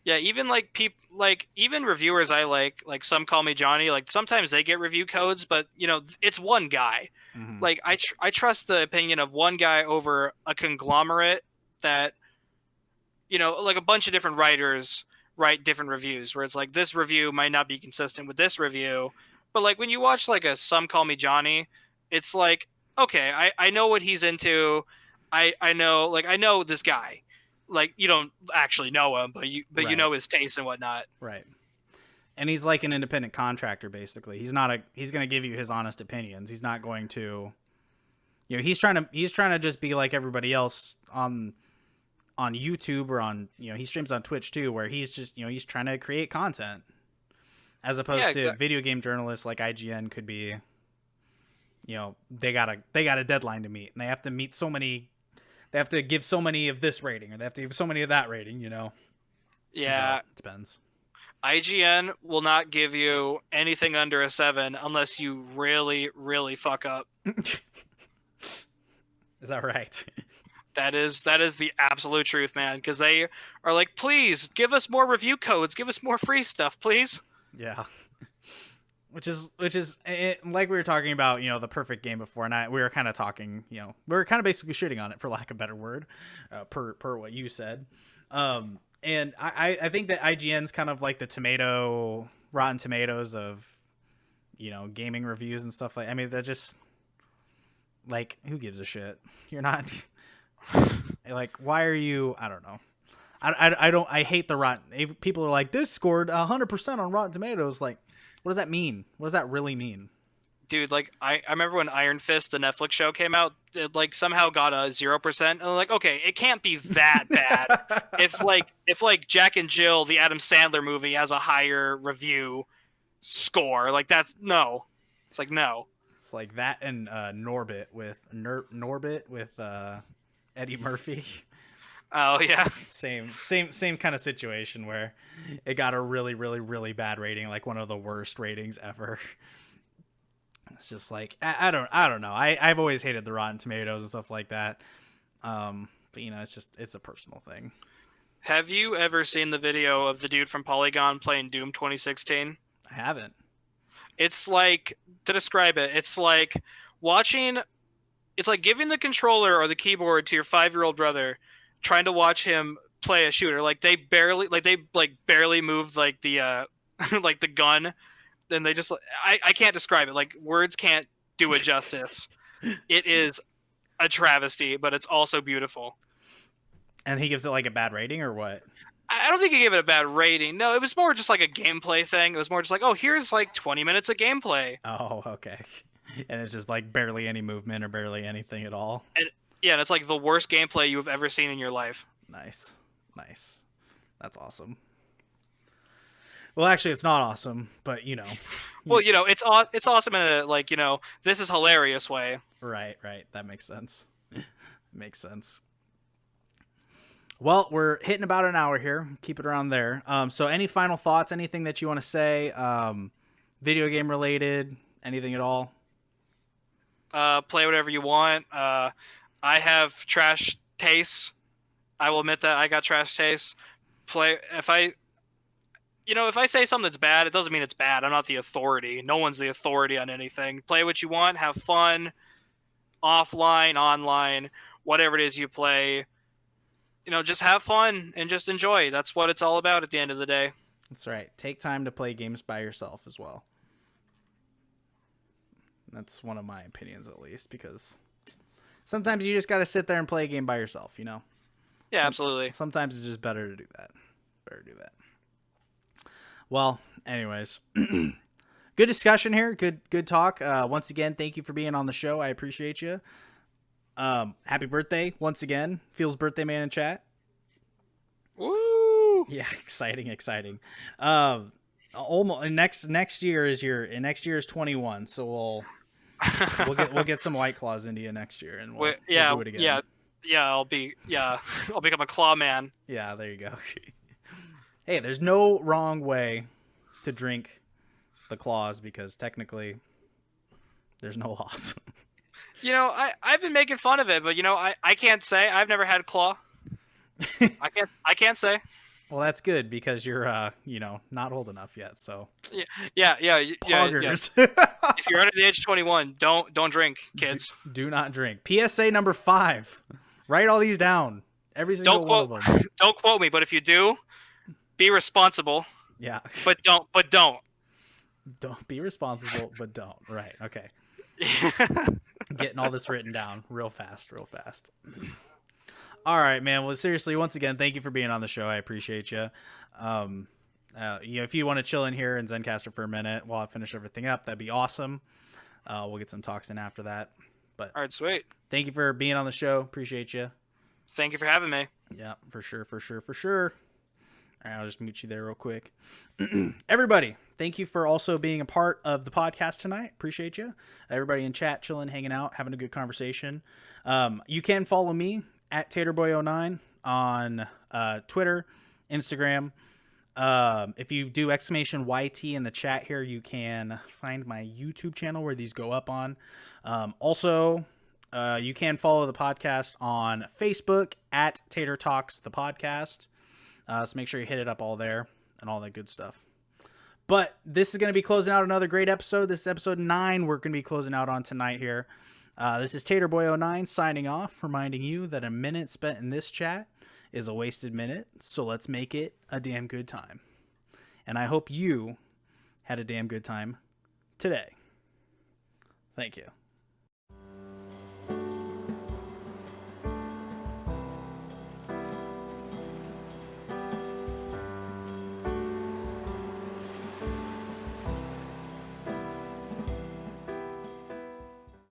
Yeah, even like even reviewers I like some call me Johnny, like sometimes they get review codes, but it's one guy. Mm-hmm. Like I trust the opinion of one guy over a conglomerate that like a bunch of different writers write different reviews where it's like this review might not be consistent with this review. But like when you watch like a Some Call Me Johnny, it's like, okay, I know what he's into. I know this guy. Like you don't actually know him, but you Right, know his taste and whatnot. right. And he's like an independent contractor, basically. He's going to give you his honest opinions. He's not going to, he's trying to just be like everybody else on YouTube or on, he streams on Twitch too, where he's just, he's trying to create content as Yeah, opposed to exactly. video game journalists like IGN could be, they got a deadline to meet and they have to give so many of this rating or they have to give so many of that rating. So Yeah, it depends. IGN will not give you anything under a 7 unless you really, really fuck up. Is that right? That is the absolute truth, man. Because they are like, please give us more review codes, give us more free stuff, please. Yeah. Which is like we were talking about, the perfect game before, and we were kind of talking, we were kind of basically shitting on it for lack of a better word, per what you said. And I think that IGN's kind of like the Rotten Tomatoes of gaming reviews and stuff like. I mean, they're just like, who gives a shit? You're not like, why are you? I don't know. I don't. I hate the Rotten. People are like, this scored 100% on Rotten Tomatoes. Like, what does that mean? What does that really mean? Dude, like I remember when Iron Fist, the Netflix show, came out, it like somehow got a 0%. And I'm like, okay, it can't be that bad. If Jack and Jill, the Adam Sandler movie, has a higher review score, like that's no. It's like no. It's like that and Norbit with Eddie Murphy. Oh yeah. Same kind of situation where it got a really really really bad rating, like one of the worst ratings ever. It's just like I don't know. I've always hated the Rotten Tomatoes and stuff like that. But it's a personal thing. Have you ever seen the video of the dude from Polygon playing Doom 2016? I haven't. It's like, to describe it, watching it's like giving the controller or the keyboard to your 5-year-old brother, trying to watch him play a shooter. Like they barely move like the like the gun, and they just I can't describe it. Like words can't do it justice. It is a travesty, but it's also beautiful. And he gives it like a bad rating or what? I don't think he gave it a bad rating. No, it was more just like a gameplay thing. It was more just like, oh, here's like 20 minutes of gameplay. Oh, okay. And it's just like barely any movement or barely anything at all. And yeah, and it's like the worst gameplay you've ever seen in your life. Nice. Nice. That's awesome. Well, actually, it's not awesome, but Well, it's awesome in a like this is hilarious way. right, right. That makes sense. Makes sense. Well, we're hitting about an hour here. Keep it around there. So any final thoughts? Anything that you want to say? Video game related? Anything at all? Play whatever you want. I have trash tastes. I will admit that I got trash tastes. Play if I say something that's bad, it doesn't mean it's bad. I'm not the authority. No one's the authority on anything. Play what you want. Have fun. Offline, online, whatever it is you play. Just have fun and just enjoy. That's what it's all about at the end of the day. That's right. Take time to play games by yourself as well. That's one of my opinions, at least, because sometimes you just got to sit there and play a game by yourself. Yeah, absolutely. Sometimes it's just better to do that. Better to do that. Well, anyways, good discussion here. Good talk. Once again, thank you for being on the show. I appreciate you. Happy birthday once again. Feels birthday man in chat. Woo! Yeah, exciting. Almost next year is 21, so we'll get some White Claws into you next year, and we'll do it again. I'll become a claw man. Yeah, there you go. Hey, there's no wrong way to drink the claws because technically There's no loss. I've been making fun of it, but I can't say I've never had claw. I can't say. Well, that's good because you're not old enough yet. So Yeah. poggers. If you're under the age of 21, don't drink, kids. Do not drink. PSA number 5. Write all these down. Every single one of them. Don't quote me, but if you do, be responsible. Yeah. But don't. Don't be responsible, but don't. Right. Okay. Getting all this written down real fast. All right, man. Well, seriously, once again, thank you for being on the show. I appreciate you. If you want to chill in here and Zencaster for a minute while I finish everything up, that'd be awesome. We'll get some talks in after that. But all right, sweet. Thank you for being on the show. Appreciate you. Thank you for having me. Yeah, for sure. All right, I'll just mute you there real quick. Everybody, thank you for also being a part of the podcast tonight. Appreciate you. Everybody in chat, chilling, hanging out, having a good conversation. You can follow me at TaterBoy09 on Twitter, Instagram. If you do exclamation YT in the chat here, you can find my YouTube channel where these go up on. Also, you can follow the podcast on Facebook at Tater Talks, the podcast. So make sure you hit it up all there and all that good stuff. But this is going to be closing out another great episode. This is episode 9 we're going to be closing out on tonight here. This is TaterBoy09 signing off, reminding you that a minute spent in this chat is a wasted minute. So let's make it a damn good time. And I hope you had a damn good time today. Thank you.